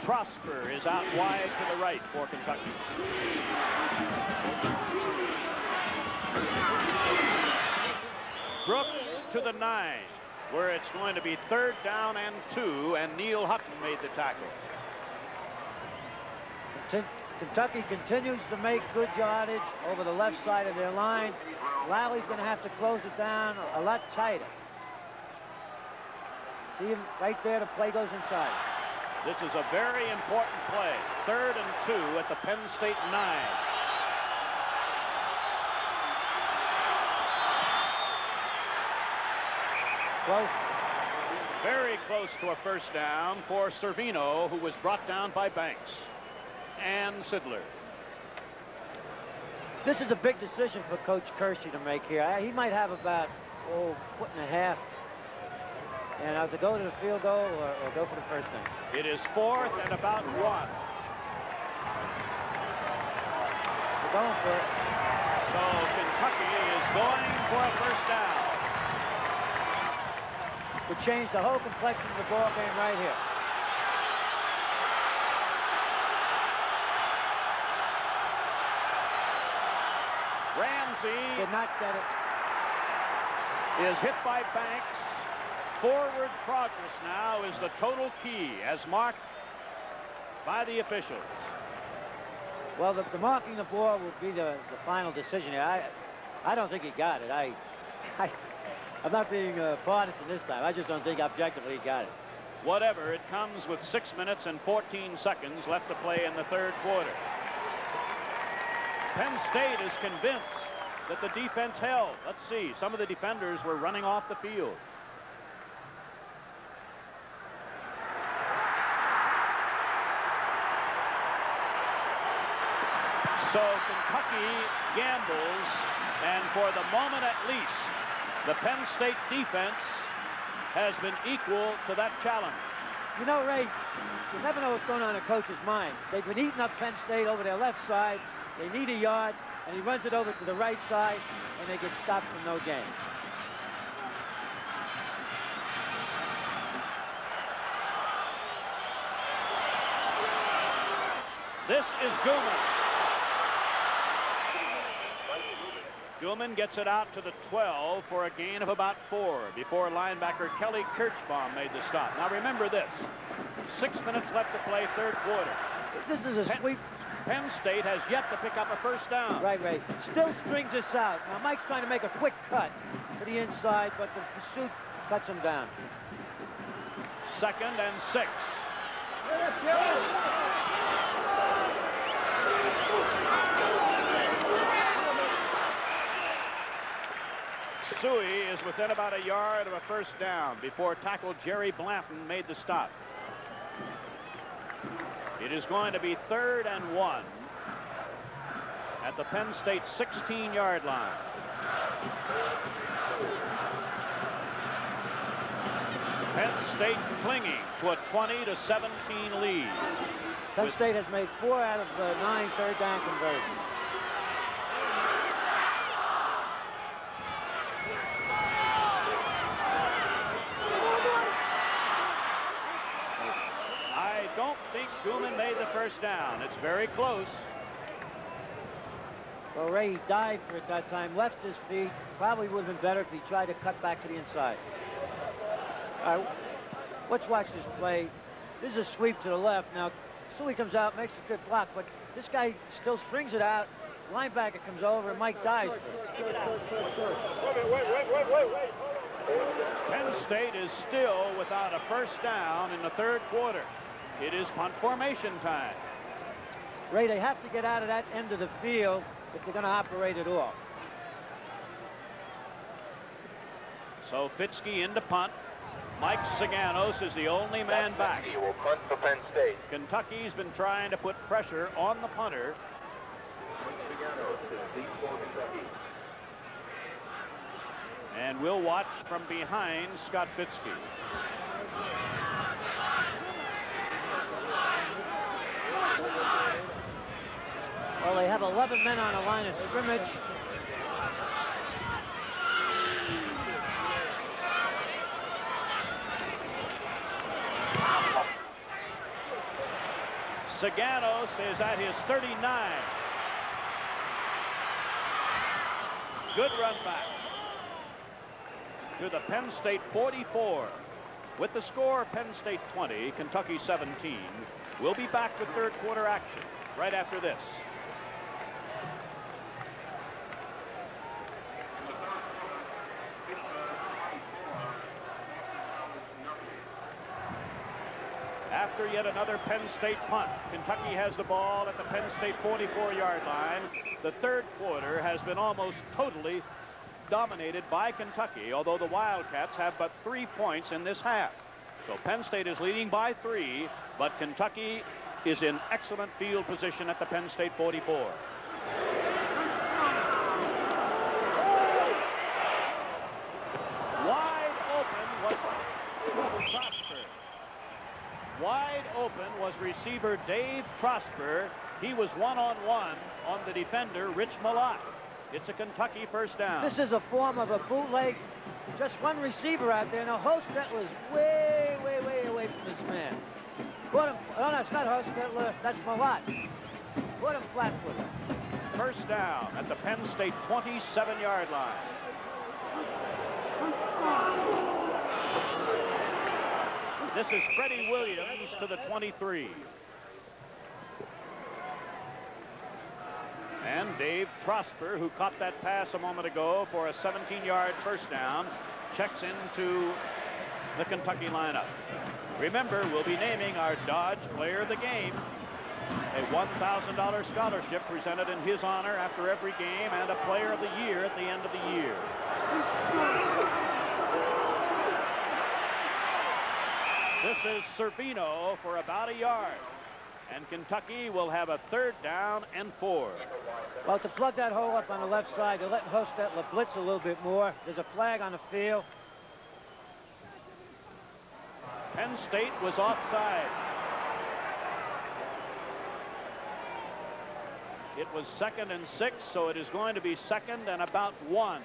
Trosper is out wide to the right for Kentucky. Brooks to the 9, where it's going to be third down and 2, and Neil Hutton made the tackle. Kentucky continues to make good yardage over the left side of their line. Lally's going to have to close it down a lot tighter. See him right there, the play goes inside. This is a very important play. Third and 2 at the Penn State 9. Close. Very close to a first down for Servino, who was brought down by Banks and Sidler. This is a big decision for Coach Kersey to make here. He might have about, a foot and a half. And either go to the field goal or go for the first down. It is fourth and about 1. We're going for it. So Kentucky is going for a first down. Could change the whole complexion of the ball game right here. Ramsey Did not get it. is hit by Banks. Forward progress now is the total key, as marked by the officials. Well, the marking the ball will be the final decision here. I don't think he got it. I'm not being partisan this time. I just don't think objectively he got it. Whatever, it comes with 6 minutes and 14 seconds left to play in the third quarter. Penn State is convinced that the defense held. Let's see, some of the defenders were running off the field. So Kentucky gambles, and for the moment at least, the Penn State defense has been equal to that challenge. You know, Ray, you never know what's going on in a coach's mind. They've been eating up Penn State over their left side. They need a yard, and he runs it over to the right side, and they get stopped for no gain. This is Gilman. Gilman gets it out to the 12 for a gain of about 4 before linebacker Kelly Kirchbaum made the stop. Now remember this, 6 minutes left to play third quarter. This is a sweep. Penn State has yet to pick up a first down. Right, Ray. Still strings this out. Now Mike's trying to make a quick cut to the inside, but the pursuit cuts him down. Second and 6. Suey is within about a yard of a first down before tackle Jerry Blanton made the stop. It is going to be third and 1 at the Penn State 16-yard line. Penn State clinging to a 20-17 lead. Penn State has made 4 out of 9 third down conversions. I don't think Gooman made the first down. It's very close. Well, Ray, he dived for it that time, left his feet. Probably would have been better if he tried to cut back to the inside. All right, let's watch this play. This is a sweep to the left. Now, Sully comes out, makes a good block, but this guy still strings it out. Linebacker comes over, and Mike dives for it. Penn State is still without a first down in the third quarter. It is punt formation time. Ray, they have to get out of that end of the field if they're going to operate it off. So Fitzke into punt. Mike Saganos is the only man back. He will punt for Penn State. Kentucky's been trying to put pressure on the punter. And we'll watch from behind Scott Fitzke. Well, they have 11 men on the line of scrimmage. Saganos is at his 39. Good run back to the Penn State 44. With the score, Penn State 20, Kentucky 17. We'll be back with third quarter action right after this. After yet another Penn State punt, Kentucky has the ball at the Penn State 44-yard line. The third quarter has been almost totally dominated by Kentucky, although the Wildcats have but 3 points in this half. So Penn State is leading by 3, but Kentucky is in excellent field position at the Penn State 44. Wide open was Prosper. Wide open was receiver Dave Prosper. He was one-on-one on the defender, Rich Malott. It's a Kentucky first down. This is a form of a bootleg. Just one receiver out there. Now, Hostetler is way, way, way away from this man. Put him. Oh, no, it's not Hostetler. That's Malott. Put him flat-footed. First down at the Penn State 27-yard line. This is Freddie Williams to the 23. And Dave Prosper, who caught that pass a moment ago for a 17-yard first down, checks into the Kentucky lineup. Remember, we'll be naming our Dodge Player of the Game, a $1,000 scholarship presented in his honor after every game, and a Player of the Year at the end of the year. This is Servino for about a yard. And Kentucky will have a third down and 4. Well, to plug that hole up on the left side, they're letting Hostetler blitz a little bit more. There's a flag on the field. Penn State was offside. It was 2nd and 6, so it is going to be 2nd and about 1.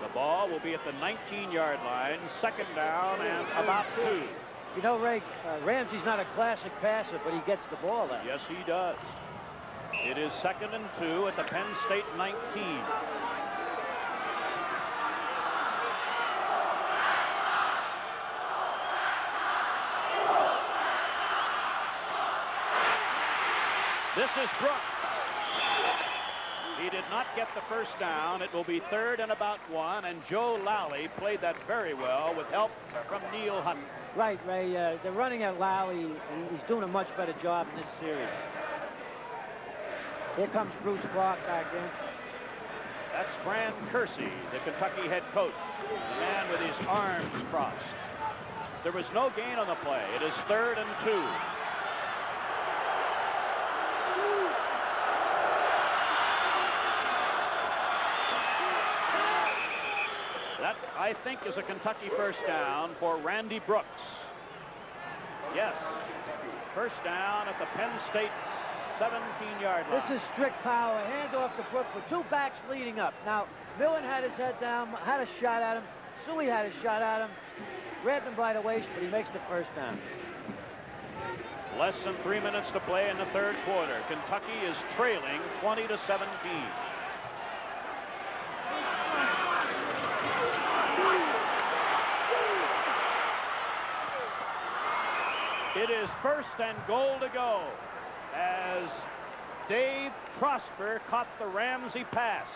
The ball will be at the 19-yard line, 2nd down and about 2. You know, Ray, Ramsey's not a classic passer, but he gets the ball out. Yes, he does. It is 2nd and 2 at the Penn State 19. This is Brooks. He did not get the first down. It will be 3rd and about 1, and Joe Lally played that very well with help from Neil Hutton. Right, Ray. They're running at Lally, and he's doing a much better job in this series. Here comes Bruce Clark back in. That's Fran Kersey, the Kentucky head coach, the man with his arms crossed. There was no gain on the play. It is 3rd and 2. That, I think, is a Kentucky first down for Randy Brooks. Yes. First down at the Penn State 17-yard line. This is strict power. Handoff to Brooks with 2 backs leading up. Now, Millen had his head down, had a shot at him. Suey had a shot at him. Grabbed him by the waist, but he makes the first down. Less than 3 minutes to play in the 3rd quarter. Kentucky is trailing 20-17. It is 1st and goal to go as Dave Prosper caught the Ramsey pass.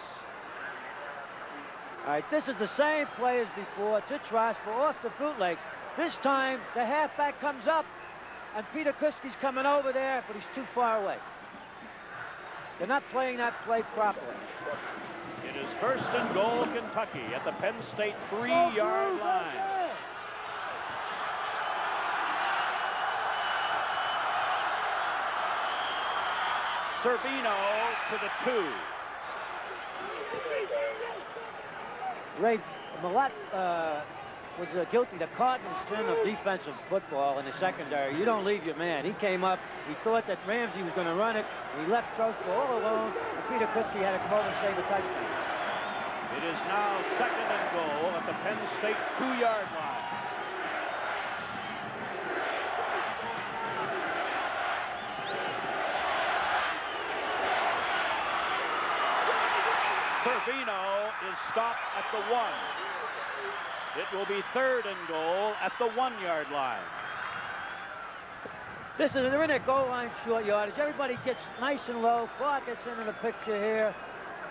All right, this is the same play as before to Prosper off the bootleg. This time, the halfback comes up, and Peter Kuski's coming over there, but he's too far away. They're not playing that play properly. It is 1st and goal, Kentucky, at the Penn State 3-yard line. Servino to the 2. Ray, Millett was guilty to Cardinals' of defensive football in the secondary. You don't leave your man. He came up. He thought that Ramsey was going to run it. He left Troster all alone, and Peter Kuski had to come over and save a touchdown. It is now 2nd and goal at the Penn State 2-yard line. Servino is stopped at the 1. It will be 3rd and goal at the 1-yard line. They're in their goal line short yardage. Everybody gets nice and low. Clark gets into the picture here.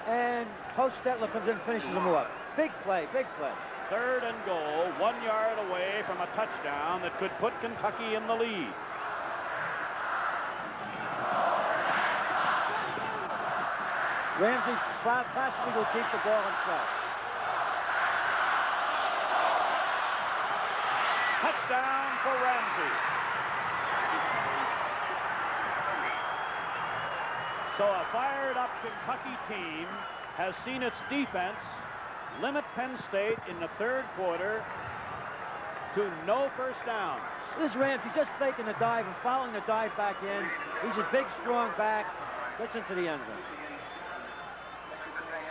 And Hostetler comes in and finishes them up. Big play, big play. 3rd and goal, 1 yard away from a touchdown that could put Kentucky in the lead. Ramsey possibly will keep the ball himself. Touchdown for Ramsey. So a fired-up Kentucky team has seen its defense limit Penn State in the 3rd quarter to no first downs. This is Ramsey just faking the dive and following the dive back in. He's a big, strong back. Gets into the end zone.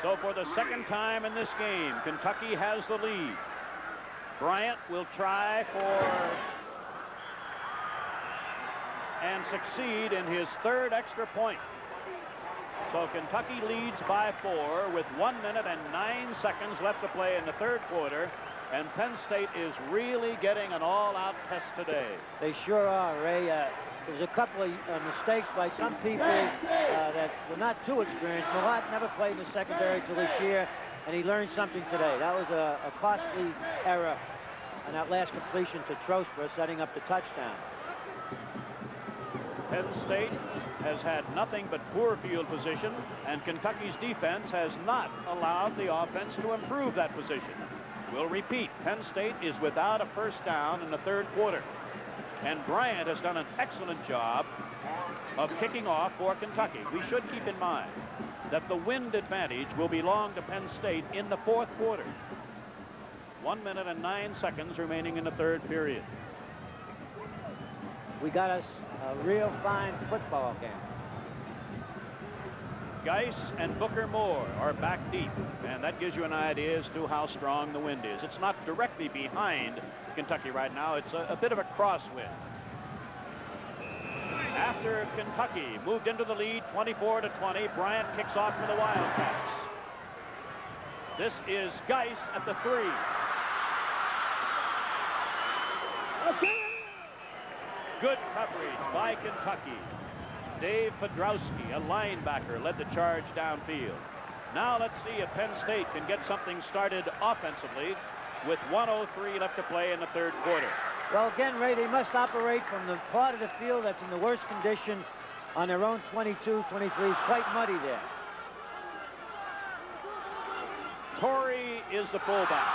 So for the 2nd time in this game, Kentucky has the lead. Bryant will try for and succeed in his 3rd extra point. So Kentucky leads by 4 with 1 minute and 9 seconds left to play in the 3rd quarter. And Penn State is really getting an all-out test today. They sure are, Ray. There's a couple of mistakes by some people that were not too experienced. Millett never played in the secondary till this year, and he learned something today. That was a costly error on that last completion to Troster, setting up the touchdown. Penn State has had nothing but poor field position, and Kentucky's defense has not allowed the offense to improve that position. We'll repeat, Penn State is without a first down in the 3rd quarter. And Bryant has done an excellent job of kicking off for Kentucky. We should keep in mind that the wind advantage will belong to Penn State in the 4th quarter. 1 minute and 9 seconds remaining in the 3rd period. We got us a real fine football game. Geis and Booker Moore are back deep, and that gives you an idea as to how strong the wind is. It's not directly behind Kentucky right now. It's a bit of a crosswind. After Kentucky moved into the lead 24-20, Bryant kicks off for the Wildcats. This is Geis at the 3. Good coverage by Kentucky. Dave Podrowski, a linebacker, led the charge downfield. Now let's see if Penn State can get something started offensively with 1:03 left to play in the 3rd quarter. Well, again, Ray, they must operate from the part of the field that's in the worst condition on their own 22, 23. It's quite muddy there. Torrey is the fullback.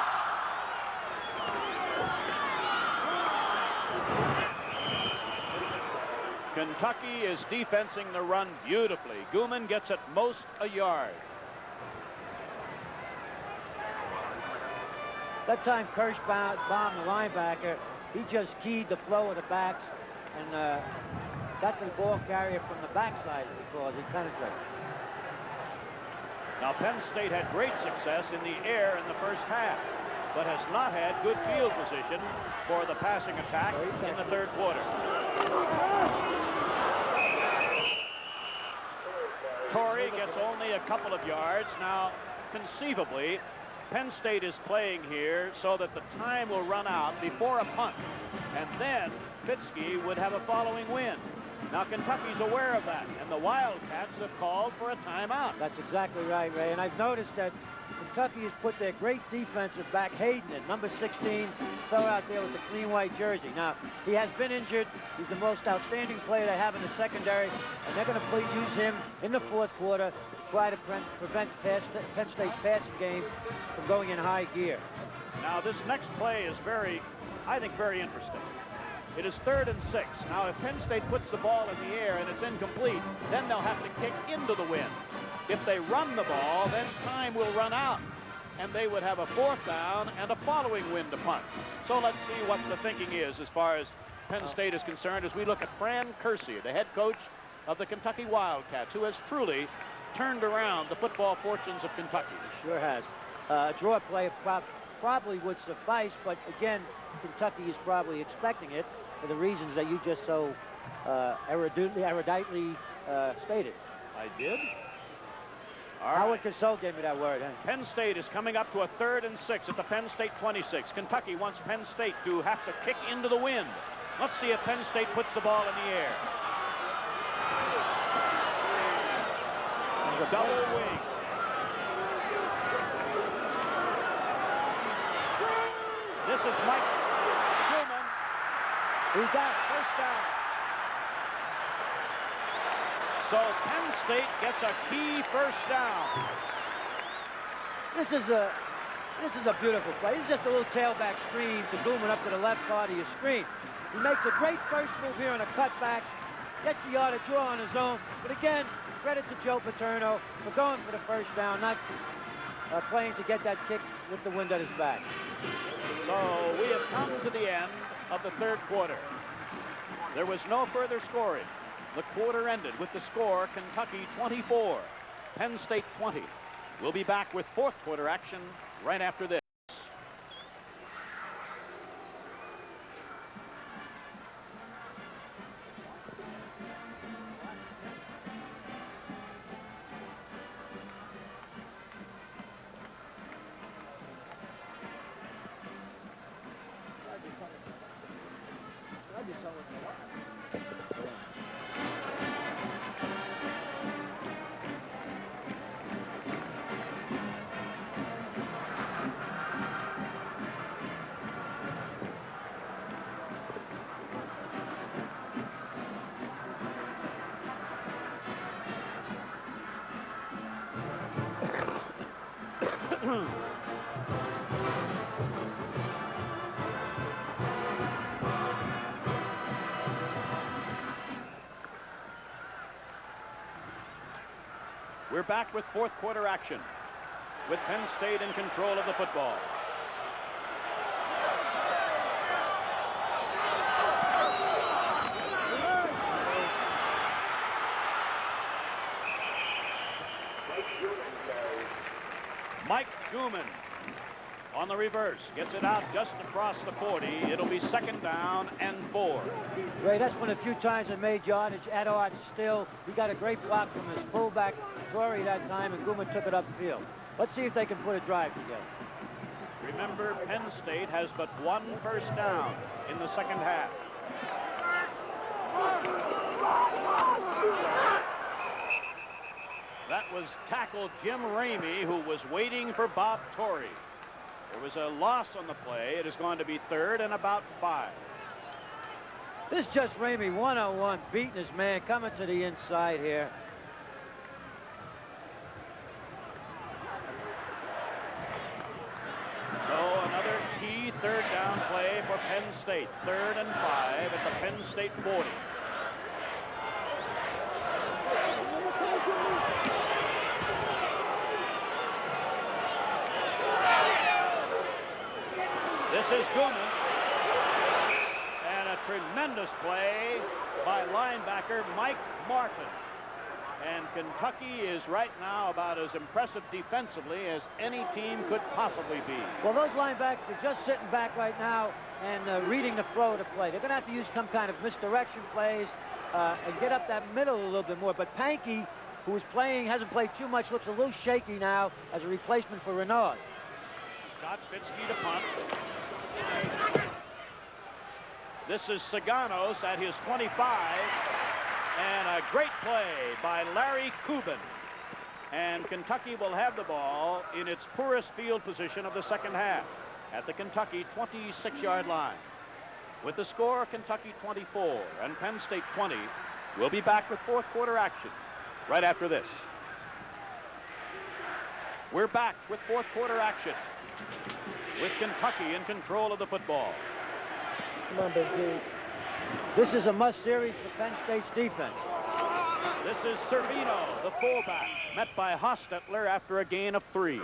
Kentucky is defensing the run beautifully. Gooman gets at most a yard. That time Kirsch bombed the linebacker. He just keyed the flow of the backs and got the ball carrier from the backside because he penetrated. Now, Penn State had great success in the air in the first half, but has not had good field position for the passing attack in the third quarter. Torrey gets only a couple of yards. Now, conceivably, Penn State is playing here so that the time will run out before a punt, and then Fitzke would have a following wind. Now, Kentucky's aware of that, and the Wildcats have called for a timeout. That's exactly right, Ray. And I've noticed that Kentucky has put their great defensive back, Hayden, at number 16, fell out there with the clean white jersey. Now, he has been injured. He's the most outstanding player they have in the secondary, and they're going to use him in the fourth quarter to try to prevent Penn State's passing game from going in high gear. Now, this next play is I think, very interesting. It is 3rd and 6. Now, if Penn State puts the ball in the air and it's incomplete, then they'll have to kick into the wind. If they run the ball, then time will run out, and they would have a 4th down and a following wind to punt. So let's see what the thinking is as far as Penn State is concerned as we look at Fran Kersey, the head coach of the Kentucky Wildcats, who has truly turned around the football fortunes of Kentucky. He sure has. A draw play probably would suffice, but again, Kentucky is probably expecting it for the reasons that you just so eruditely stated. I did? All Howard right. Cosell gave me that word. Huh? Penn State is coming up to a 3rd and 6 at the Penn State 26. Kentucky wants Penn State to have to kick into the wind. Let's see if Penn State puts the ball in the air. Double wing. This is Mike Gooman. He got it. First down. So Penn State gets a key first down. This is a beautiful play. This is just a little tailback screen to Gooman up to the left part of your screen. He makes a great first move here on a cutback. Gets the yard to draw on his own. But again, credit to Joe Paterno for going for the first down, not playing to get that kick with the wind at his back. So we have come to the end of the third quarter. There was no further scoring. The quarter ended with the score Kentucky 24, Penn State 20. We'll be back with fourth quarter action right after this. We're back with fourth quarter action with Penn State in control of the football. Mike Gooman on the reverse gets it out just across the 40. It'll be second down and 4. Ray, that's one of the few times I made yardage at Art still. He got a great block from his fullback, Torrey, that time, and Gooman took it upfield. Let's see if they can put a drive together. Remember, Penn State has but one first down in the second half. That was tackle Jim Ramey, who was waiting for Bob Torrey. There was a loss on the play. It is going to be third and about 5. This is just Ramey one-on-one, beating his man, coming to the inside here. So another key third down play for Penn State. 3rd and 5 at the Penn State 40. Gooman. And a tremendous play by linebacker Mike Martin. And Kentucky is right now about as impressive defensively as any team could possibly be. Well, those linebackers are just sitting back right now and reading the flow of the play. They're going to have to use some kind of misdirection plays and get up that middle a little bit more. But Pankey, who is playing, hasn't played too much, looks a little shaky now as a replacement for Renard. Scott Fitzke to punt. This is Saganos at his 25. And a great play by Larry Kubin. And Kentucky will have the ball in its poorest field position of the second half at the Kentucky 26-yard line. With the score, Kentucky 24 and Penn State 20. We'll be back with fourth quarter action right after this. We're back with fourth quarter action with Kentucky in control of the football. Come on, Big G. This is a must series for Penn State's defense. This is Servino, the fullback, met by Hostetler after a gain of 3.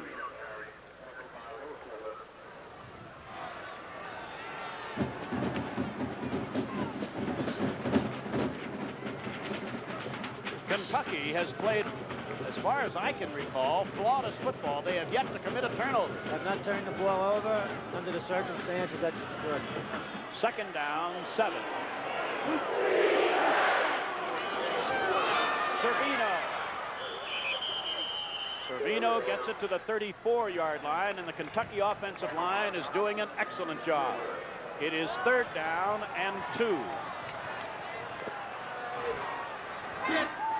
Kentucky has played, as far as I can recall, flawless football. They have yet to commit a turnover. Have not turned the ball over under the circumstances. That's extraordinary. Second down, 7. Servino gets it to the 34-yard line, and the Kentucky offensive line is doing an excellent job. It is third down and 2.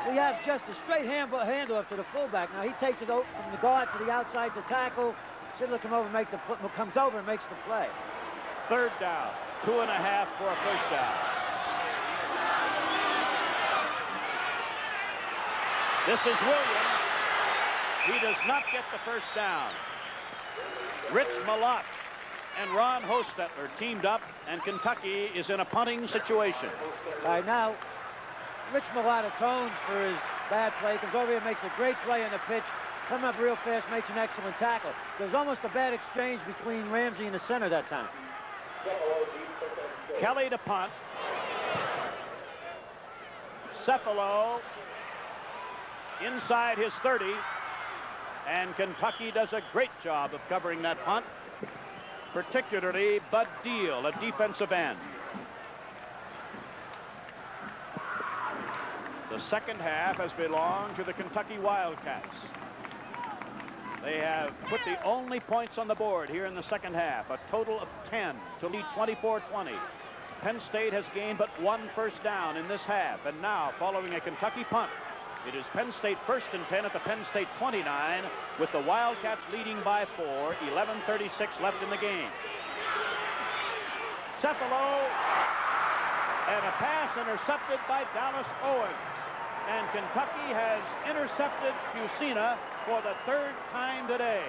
We have just a straight handoff to the fullback. Now he takes it from the guard to the outside to tackle. Sidler comes over and makes the play. Third down, 2.5 for a first down. This is Williams. He does not get the first down. Rich Malott and Ron Hostetler teamed up, and Kentucky is in a punting situation. All right, now, Rich Malott atones for his bad play, comes over here, makes a great play on the pitch, comes up real fast, makes an excellent tackle. There's almost a bad exchange between Ramsey and the center that time. Kelly to punt. Cephalo inside his 30. And Kentucky does a great job of covering that punt, particularly Bud Deal, a defensive end. The second half has belonged to the Kentucky Wildcats. They have put the only points on the board here in the second half, a total of 10 to lead 24-20. Penn State has gained but 1 first down in this half, and now following a Kentucky punt, it is Penn State 1st and 10 at the Penn State 29, with the Wildcats leading by 4, 11:36 left in the game. Cephalo, and a pass intercepted by Dallas Owens. And Kentucky has intercepted Fusina for the 3rd time today.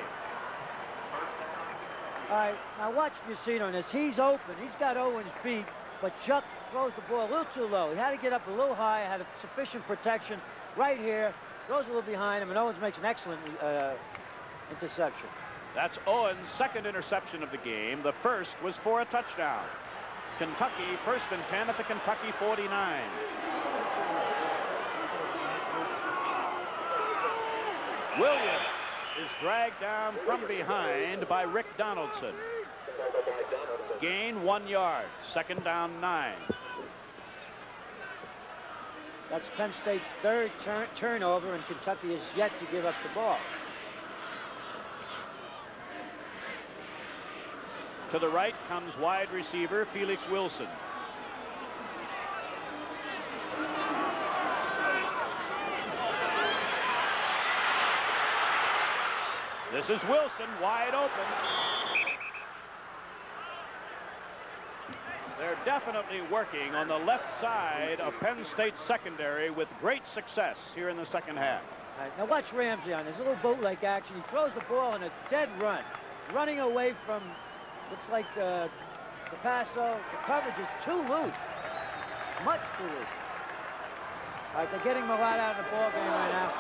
All right, now watch Fusina on this. He's open. He's got Owens beat, but Chuck throws the ball a little too low. He had to get up a little high, had sufficient protection. Right here, throws a little behind him, and Owens makes an excellent interception. That's Owens' second interception of the game. The first was for a touchdown. Kentucky 1st and 10 at the Kentucky 49. Williams is dragged down from behind by Rick Donaldson. Gain 1 yard. Second down, 9. That's Penn State's 3rd turnover, and Kentucky is yet to give up the ball. To the right comes wide receiver Felix Wilson. This is Wilson, wide open. They're definitely working on the left side of Penn State's secondary with great success here in the second half. All right, now watch Ramsey on this little boat-like action. He throws the ball in a dead run, running away from, looks like the passo. The coverage is too loose, much too loose. All right, they're getting Malott out of the ball game right now.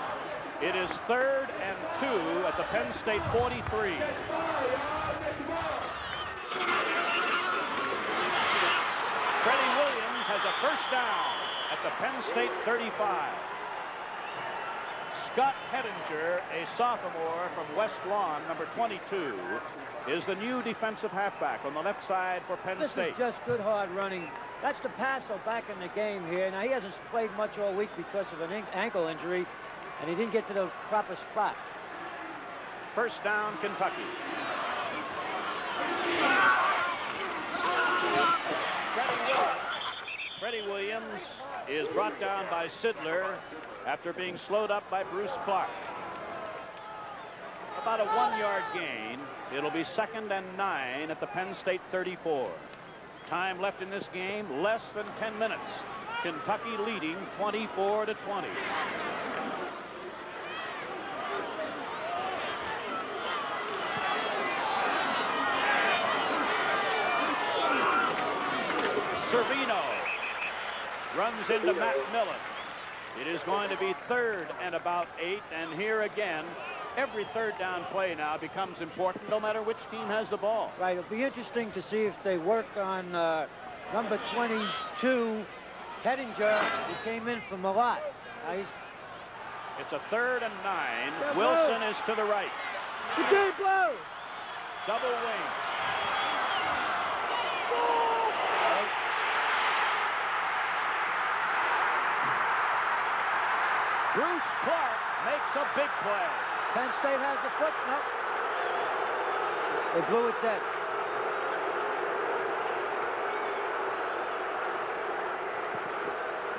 It is 3rd and 2 at the Penn State 43. First down at the Penn State 35. Scott Hettinger, a sophomore from West Lawn, number 22, is the new defensive halfback on the left side for Penn State. This is just good hard running. That's the passer back in the game here. Now, he hasn't played much all week because of an ankle injury, and he didn't get to the proper spot. First down, Kentucky. Freddie Williams is brought down by Sidler after being slowed up by Bruce Clark. About a 1-yard gain. It'll be 2nd and 9 at the Penn State 34. Time left in this game, less than 10 minutes. Kentucky leading 24-20. Servino runs into Matt Millen. It is going to be 3rd and about 8, and here again, every third down play now becomes important no matter which team has the ball. Right, it'll be interesting to see if they work on number 22, Hettinger, who came in from a lot. It's a 3rd and 9. Wilson is to the right. Double wing. Bruce Clark makes a big play. Penn State has the foot. No. They blew it dead.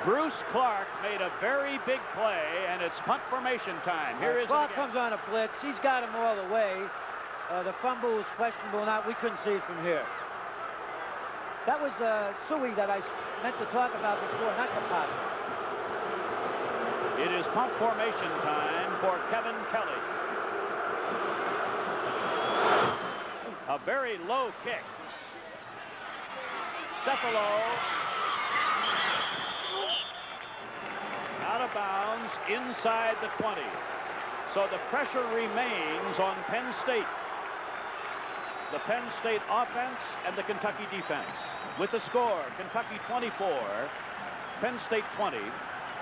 Bruce Clark made a very big play, and it's punt formation time. Here is Clark comes on a blitz. He's got him all the way. The fumble was questionable or not. We couldn't see it from here. That was Suey that I meant to talk about before, not the pass. It is punt formation time for Kevin Kelly. A very low kick. Cephalo out of bounds inside the 20. So the pressure remains on Penn State. The Penn State offense and the Kentucky defense. With the score, Kentucky 24, Penn State 20.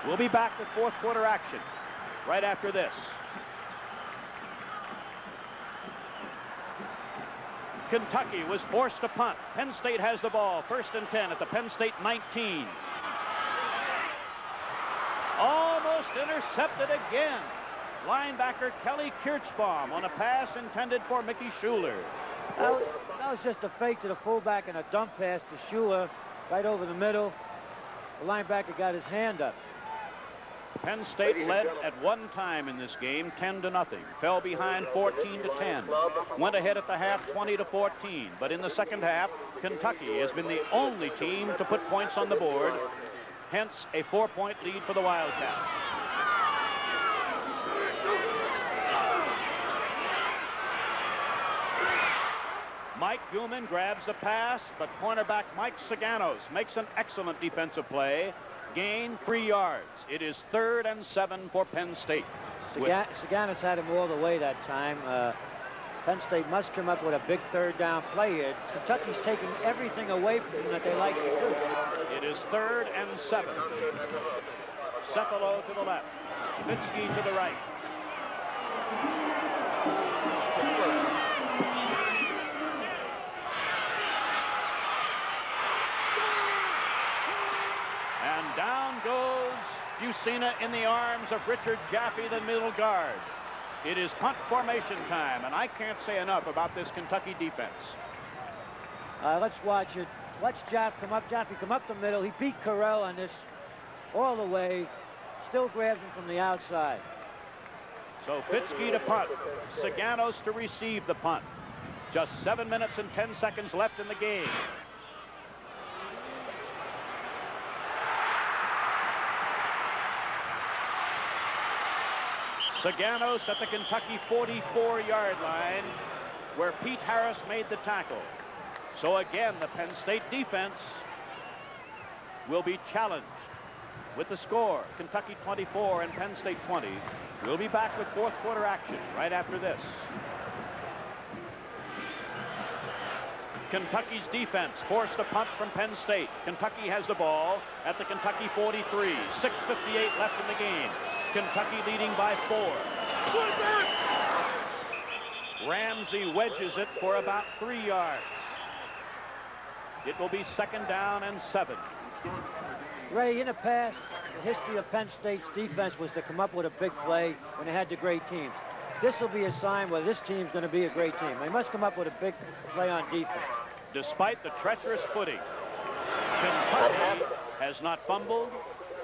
We'll be back with fourth quarter action right after this. Kentucky was forced to punt. Penn State has the ball. 1st and 10 at the Penn State 19. Almost intercepted again. Linebacker Kelly Kirchbaum on a pass intended for Mickey Schuler. That was just a fake to the fullback and a dump pass to Schuler right over the middle. The linebacker got his hand up. Penn State led at one time in this game 10-0. Fell behind 14-10. Went ahead at the half 20-14. But in the second half, Kentucky has been the only team to put points on the board. Hence a 4-point lead for the Wildcats. Mike Gilman grabs the pass, but cornerback Mike Saganos makes an excellent defensive play. Gain 3 yards. It is 3rd and 7 for Penn State. Saganos had him all the way that time. Penn State must come up with a big third down play here. Kentucky's taking everything away from them that they like to do. It is 3rd and 7. Cephalo to the left. Vitsky to the right. And down goes Bucina in the arms of Richard Jaffe, the middle guard. It is punt formation time, and I can't say enough about this Kentucky defense. Let's watch it. Watch Jaffe come up. Jaffe come up the middle. He beat Carell on this all the way. Still grabs him from the outside. So Vitsky to punt. Saganos to receive the punt. Just 7 minutes and 10 seconds left in the game. Saganos at the Kentucky 44-yard line where Pete Harris made the tackle. So again, the Penn State defense will be challenged. With the score, Kentucky 24 and Penn State 20. We'll be back with fourth quarter action right after this. Kentucky's defense forced a punt from Penn State. Kentucky has the ball at the Kentucky 43. 6:58 left in the game. Kentucky leading by 4. Ramsey wedges it for about 3 yards. It will be 2nd down and 7. Ray, in the past, the history of Penn State's defense was to come up with a big play when they had the great teams. This will be a sign where this team's going to be a great team. They must come up with a big play on defense. Despite the treacherous footing, Kentucky has not fumbled.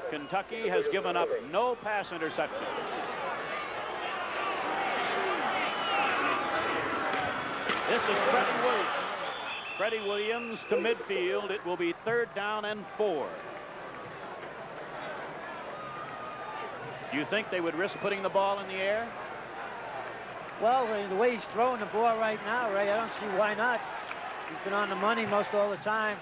Kentucky has given up no pass interception. This is Freddie Williams. Freddie Williams to midfield. It will be 3rd down and 4. Do you think they would risk putting the ball in the air? Well, the way he's throwing the ball right now, Ray, I don't see why not. He's been on the money most all the time.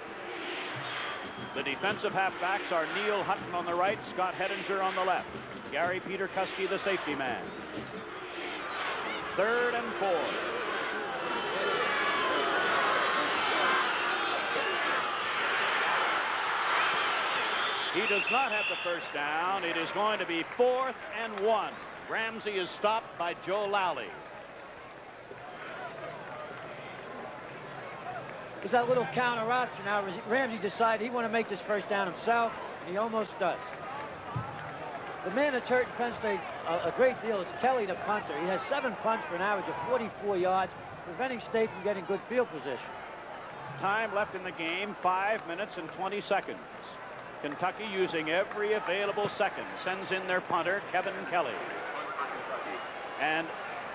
The defensive halfbacks are Neil Hutton on the right, Scott Hettinger on the left. Gary Peter Kuski, the safety man. 3rd and 4. He does not have the first down. It is going to be 4th and 1. Ramsey is stopped by Joe Lally. There's that little counter option now. Ramsey decided he wanted to make this first down himself, and he almost does. The man that's hurting Penn State a great deal is Kelly, the punter. He has 7 punts for an average of 44 yards, preventing State from getting good field position. Time left in the game, 5 minutes and 20 seconds. Kentucky, using every available second, sends in their punter, Kevin Kelly. And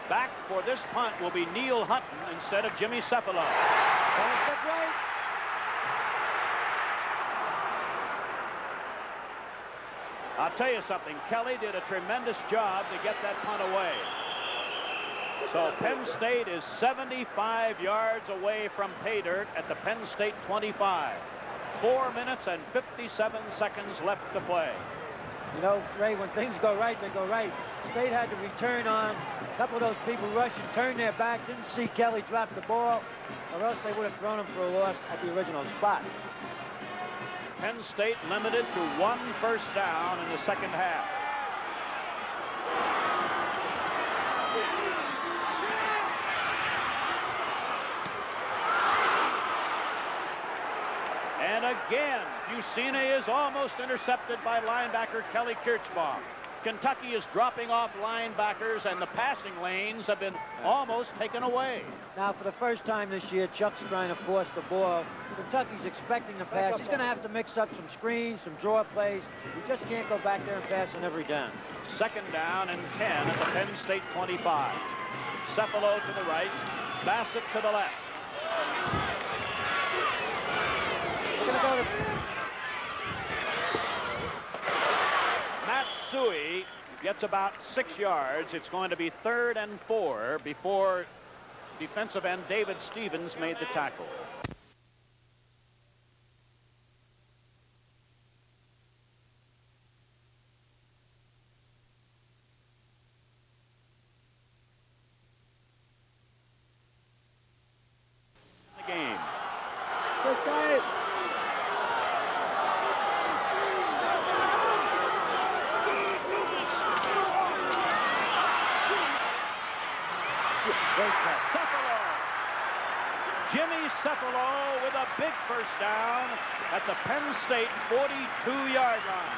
back for this punt will be Neil Hutton instead of Jimmy Cephalo. I'll tell you something, Kelly did a tremendous job to get that punt away. So Penn State is 75 yards away from pay dirt at the Penn State 25. 4 minutes and 57 seconds left to play. You know, Ray, when things go right, they go right. State had to return on. A couple of those people rushed and turned their back, didn't see Kelly drop the ball, or else they would have thrown him for a loss at the original spot. Penn State limited to 1 first down in the second half. And again, Bucina is almost intercepted by linebacker Kelly Kirchbaum. Kentucky is dropping off linebackers, and the passing lanes have been almost taken away. Now, for the first time this year, Chuck's trying to force the ball. Kentucky's expecting the pass. He's going to have to mix up some screens, some draw plays. He just can't go back there and pass on every down. 2nd down and 10 at the Penn State 25. Cephalo to the right, Bassett to the left. Matsui gets about 6 yards. It's going to be 3rd and 4 before defensive end David Stevens made the tackle. The game. Cephalo. Jimmy Cephalo with a big first down at the Penn State 42-yard line.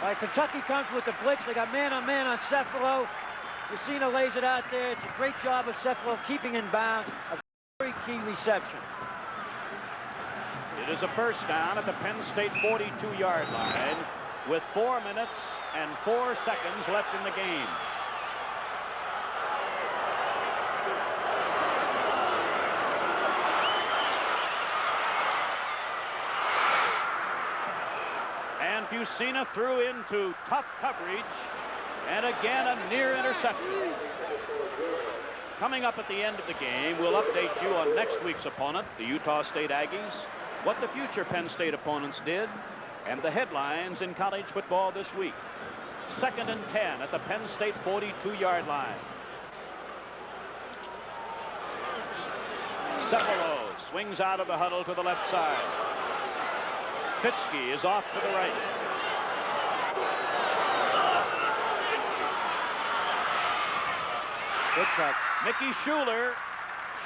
All right, Kentucky comes with the blitz. They got man-on-man on Cephalo. Bucina lays it out there. It's a great job of Cephalo keeping in bounds. A very key reception. It is a first down at the Penn State 42-yard line with 4 minutes and 4 seconds left in the game. And Bucina threw into tough coverage, and again a near interception. Coming up at the end of the game, we'll update you on next week's opponent, the Utah State Aggies, what the future Penn State opponents did, and the headlines in college football this week. 2nd and 10 at the Penn State 42-yard line. Cephalo swings out of the huddle to the left side. Fitzke is off to the right. Good catch. Mickey Schuler,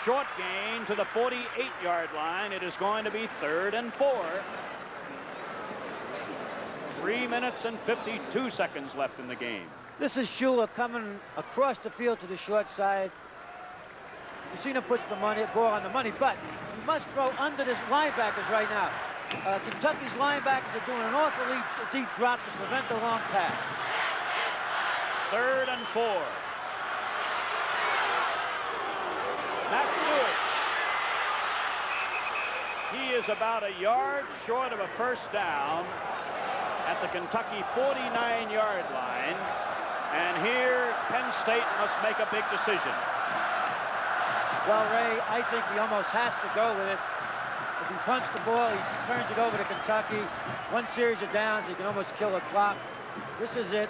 short gain to the 48-yard line. It is going to be 3rd and 4. 3 minutes and 52 seconds left in the game. This is Schuler coming across the field to the short side. Messina puts the ball on the money, but he must throw under this linebackers right now. Kentucky's linebackers are doing an awfully deep drop to prevent the long pass. 3rd and 4. Matt Stewart. He is about a yard short of a first down at the Kentucky 49-yard line. And here, Penn State must make a big decision. Well, Ray, I think he almost has to go with it. If he punts the ball, he turns it over to Kentucky. One series of downs, he can almost kill the clock. This is it.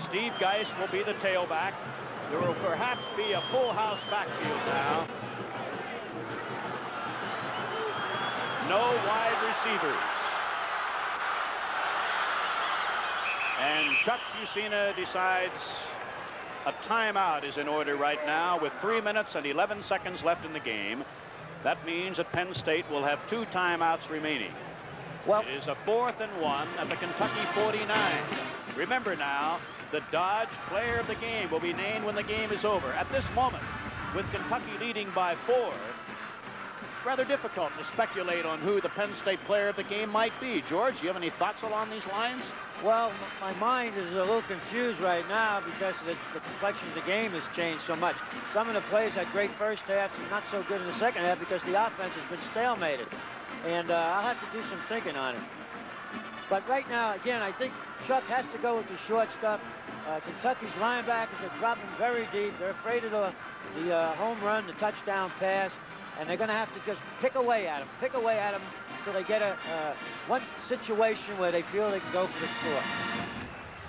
Steve Geist will be the tailback. There will perhaps be a full house backfield now. No wide receivers. And Chuck Messina decides a timeout is in order right now with 3 minutes and 11 seconds left in the game. That means that Penn State will have 2 timeouts remaining. Well, it is a 4th and 1 at the Kentucky 49. Remember now, the Dodge player of the game will be named when the game is over. At this moment, with Kentucky leading by 4, it's rather difficult to speculate on who the Penn State player of the game might be. George, do you have any thoughts along these lines? Well, my mind is a little confused right now because the complexion of the game has changed so much. Some of the players had great first halves and not so good in the second half because the offense has been stalemated. And I'll have to do some thinking on it. But right now, again, I think Chuck has to go with the short stuff. Kentucky's linebackers are dropping very deep. They're afraid of the home run, the touchdown pass, and they're going to have to just pick away at them until they get one situation where they feel they can go for the score.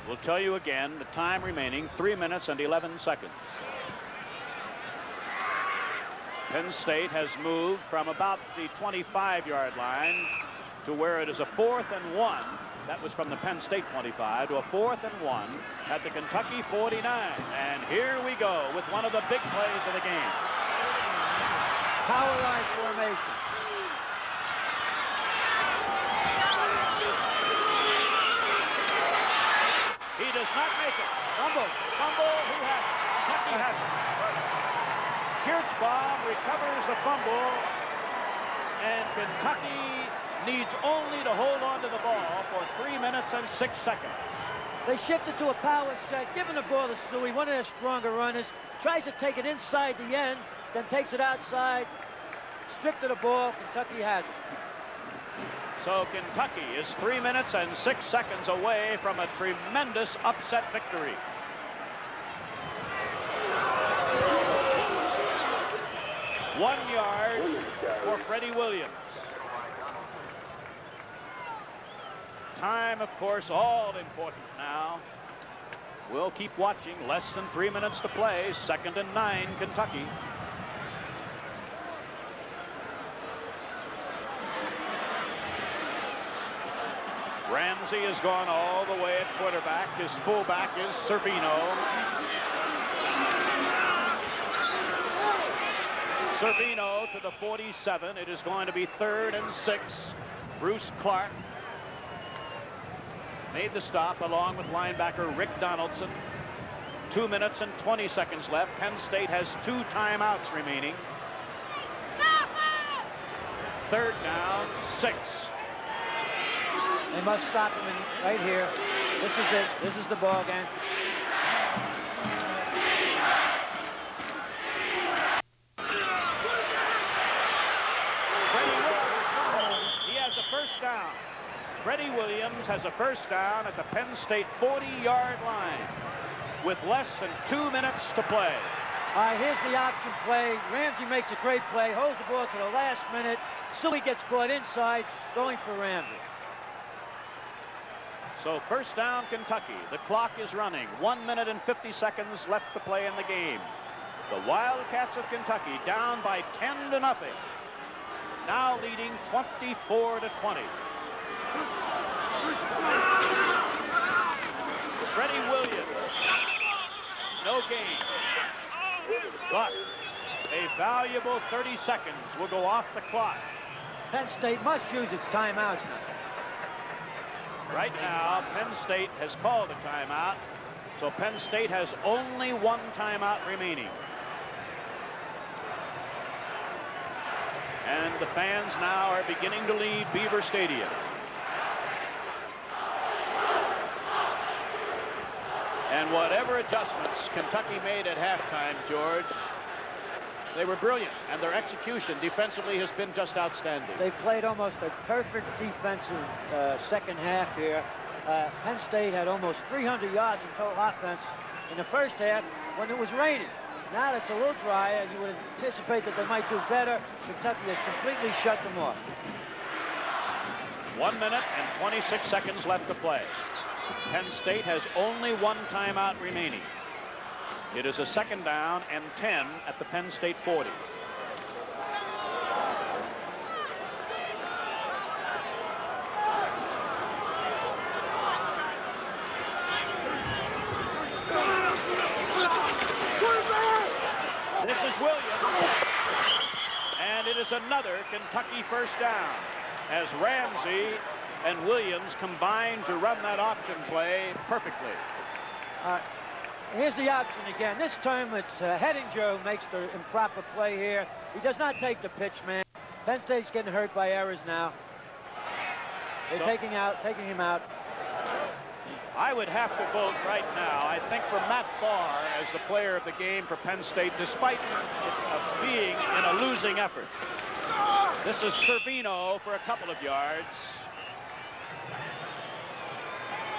We'll tell you again, the time remaining, 3 minutes and 11 seconds. Penn State has moved from about the 25-yard line to where it is a 4th and 1. That was from the Penn State 25 to a 4th and 1 at the Kentucky 49. And here we go with one of the big plays of the game. Power line formation. He does not make it. Fumble. Who has it? Kentucky has it. Kirchbaum recovers the fumble, and Kentucky needs only to hold on to the ball for 3 minutes and 6 seconds. They shifted to a power set, giving the ball to Suey, one of their stronger runners, tries to take it inside the end, then takes it outside, stripped of the ball. Kentucky has it. So Kentucky is 3 minutes and 6 seconds away from a tremendous upset victory. One yard for Freddie Williams. Time, of course, all important now. We'll keep watching. Less than 3 minutes to play. 2nd and 9, Kentucky. Ramsey has gone all the way at quarterback. His fullback is Servino. Servino to the 47. It is going to be 3rd and 6. Bruce Clark made the stop along with linebacker Rick Donaldson. 2 minutes and 20 seconds left. Penn State has 2 timeouts remaining. 3rd down, 6. They must stop him right here. This is it. This is the ball game. He has a first down. Freddie Williams has a first down at the Penn State 40-yard line with less than 2 minutes to play. All right, here's the option play. Ramsey makes a great play, holds the ball to the last minute. Suey gets caught inside, going for Ramsey. So first down, Kentucky. The clock is running. 1 minute and 50 seconds left to play in the game. The Wildcats of Kentucky down by 10-0. now leading 24-20. Freddie Williams, no gain. But a valuable 30 seconds will go off the clock. Penn State must use its timeouts now. Right now, Penn State has called a timeout, so Penn State has only one timeout remaining. And the fans now are beginning to leave Beaver Stadium. And whatever adjustments Kentucky made at halftime, George, they were brilliant, and their execution defensively has been just outstanding. They've played almost a perfect defensive second half here. Penn State had almost 300 yards in total offense in the first half when it was raining. Now that it's a little drier, you would anticipate that they might do better. Kentucky has completely shut them off. 1 minute and 26 seconds left to play. Penn State has only one timeout remaining. It is a second down and 10 at the Penn State 40. This is Williams, and it is another Kentucky first down as Ramsey and Williams combine to run that option play perfectly. Here's the option again. This time it's Hettinger who makes the improper play here. He does not take the pitch, man. Penn State's getting hurt by errors now. They're taking him out. I would have to vote right now, I think, for Matt Barr as the player of the game for Penn State, despite being in a losing effort. This is Servino for a couple of yards.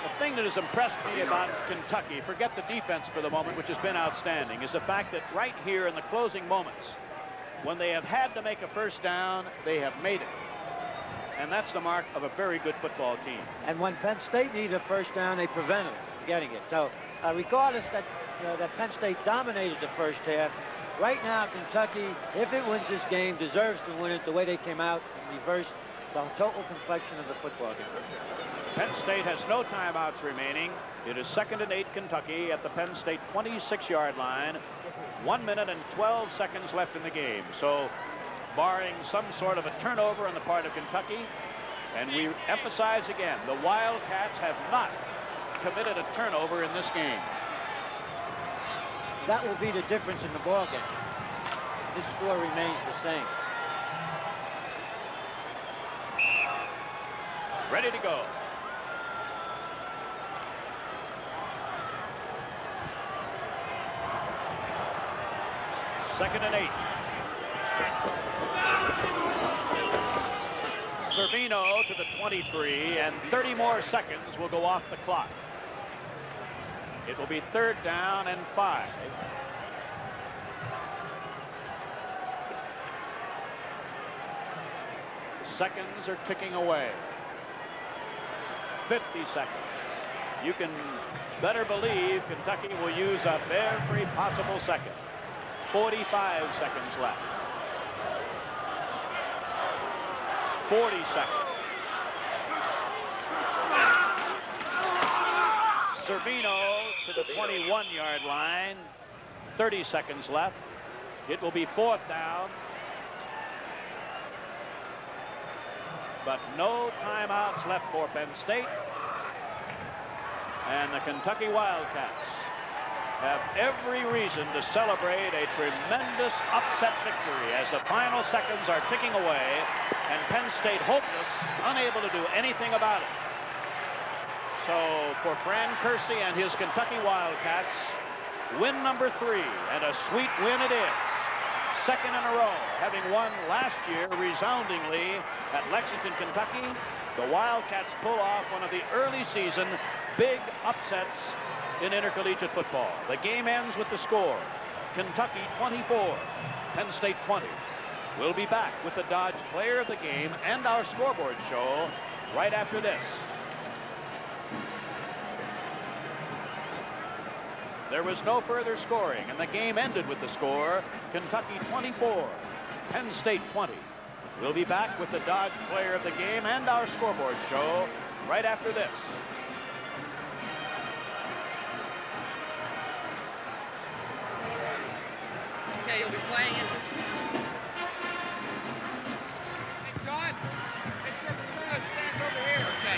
The thing that has impressed me about Kentucky, forget the defense for the moment, which has been outstanding, is the fact that right here in the closing moments, when they have had to make a first down, they have made it. And that's the mark of a very good football team. And when Penn State needed a first down, they prevented it from getting it. So regardless that Penn State dominated the first half, right now Kentucky, if it wins this game, deserves to win it the way they came out and reversed the total complexion of the football game. Penn State has no timeouts remaining. It is 2nd and 8 Kentucky at the Penn State 26-yard line. 1 minute and 12 seconds left in the game. So barring some sort of a turnover on the part of Kentucky, and we emphasize again, the Wildcats have not committed a turnover in this game. That will be the difference in the ball game. This score remains the same. Ready to go. Second and 8. Servino to the 23, and 30 more seconds will go off the clock. It will be 3rd down and 5. The seconds are ticking away. 50 seconds. You can better believe Kentucky will use up every possible second. 45 seconds left. 40 seconds. Servino to the 21-yard line. 30 seconds left. It will be 4th down. But no timeouts left for Penn State. And the Kentucky Wildcats have every reason to celebrate a tremendous upset victory as the final seconds are ticking away and Penn State hopeless, unable to do anything about it. So for Fran Kersey and his Kentucky Wildcats, win number 3, and a sweet win it is. 2nd in a row, having won last year resoundingly at Lexington, Kentucky. The Wildcats pull off one of the early season big upsets in intercollegiate football. The game ends with the score. Kentucky 24, Penn State 20. We'll be back with the Dodge Player of the Game and our scoreboard show right after this. There was no further scoring, and the game ended with the score, Kentucky 24, Penn State 20. We'll be back with the Dodge Player of the Game and our scoreboard show right after this. Okay, you'll be playing it. Hey, John, make sure the fellow stands over here. Okay.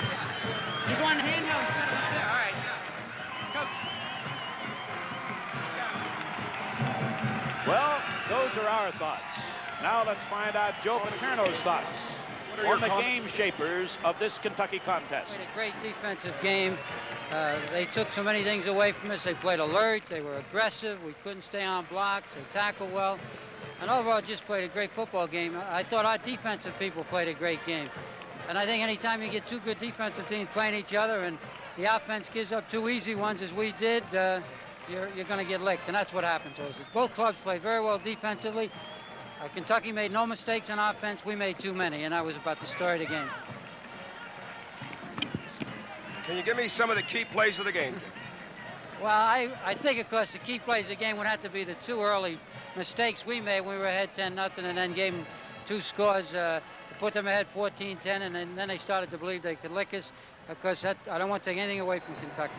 You're going handheld instead of there. All right. Coach. Well, those are our thoughts. Now let's find out Joe Paterno's thoughts on the game shapers of this Kentucky contest. Played a great defensive game. They took so many things away from us. They played alert. They were aggressive. We couldn't stay on blocks. They tackled well. And overall, just played a great football game. I thought our defensive people played a great game. And I think anytime you get two good defensive teams playing each other and the offense gives up two easy ones as we did, you're going to get licked. And that's what happened to us. Both clubs played very well defensively. Kentucky made no mistakes on offense. We made too many, and that was about the story of the game. Can you give me some of the key plays of the game? Well, I think, of course, the key plays of the game would have to be the two early mistakes we made when we were ahead 10-0 and then gave them two scores to put them ahead 14-10, and then they started to believe they could lick us. Of course, I don't want to take anything away from Kentucky.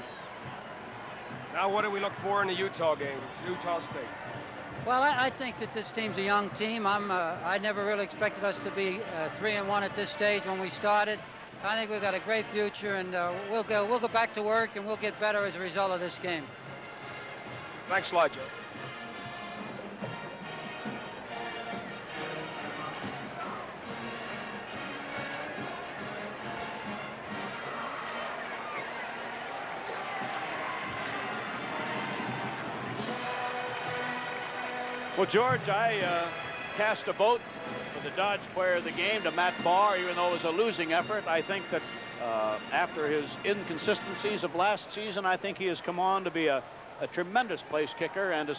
Now, what do we look for in the Utah game, Utah State? Well, I think that this team's a young team. I never really expected us to be 3-1 at this stage when we started. I think we've got a great future, and we'll go back to work, and we'll get better as a result of this game. Thanks a lot, Joe. Well, George, I cast a vote for the Dodge Player of the Game to Matt Barr, even though it was a losing effort. I think that after his inconsistencies of last season, I think he has come on to be a tremendous place kicker, and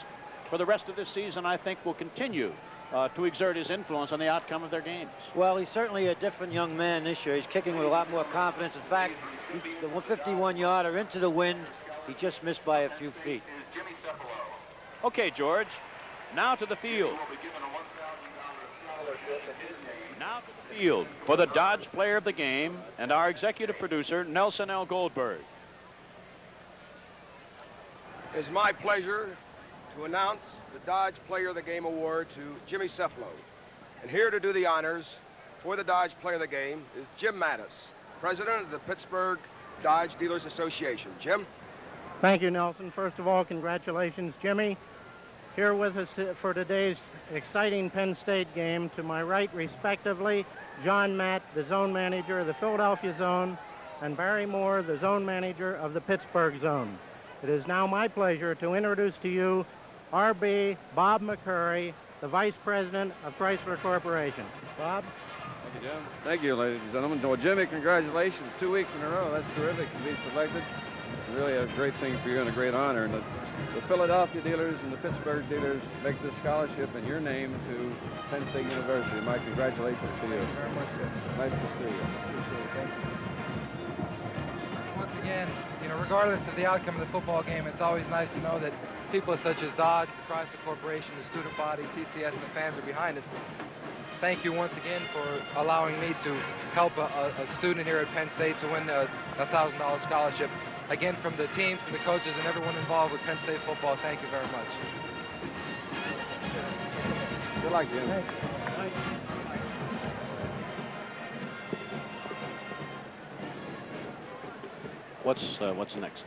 for the rest of this season, I think will continue to exert his influence on the outcome of their games. Well, he's certainly a different young man this year. He's kicking with a lot more confidence. In fact, the 151-yarder into the wind, he just missed by a few feet. Okay, George. Now to the field. Now to the field for the Dodge Player of the Game and our executive producer, Nelson L. Goldberg. It's my pleasure to announce the Dodge Player of the Game award to Jimmy Cefalo. And here to do the honors for the Dodge Player of the Game is Jim Mattis, president of the Pittsburgh Dodge Dealers Association. Jim? Thank you, Nelson. First of all, congratulations, Jimmy. Here with us for today's exciting Penn State game, to my right, respectively, John Matt, the zone manager of the Philadelphia zone, and Barry Moore, the zone manager of the Pittsburgh zone. It is now my pleasure to introduce to you RB Bob McCurry, the vice president of Chrysler Corporation. Bob? Thank you, Jim. Thank you, ladies and gentlemen. Well, Jimmy, congratulations. 2 weeks in a row. That's terrific to be selected. It's really a great thing for you and a great honor. And the Philadelphia dealers and the Pittsburgh dealers make this scholarship in your name to Penn State University. My congratulations to you. Thank you very much. Nice to see you. Appreciate it. Thank you. Once again, regardless of the outcome of the football game, it's always nice to know that people such as Dodge, the Chrysler Corporation, the student body, TCS, and the fans are behind us. Thank you once again for allowing me to help a student here at Penn State to win a $1,000 scholarship. Again, from the team, from the coaches, and everyone involved with Penn State football, thank you very much. Good luck, Jim. What's next?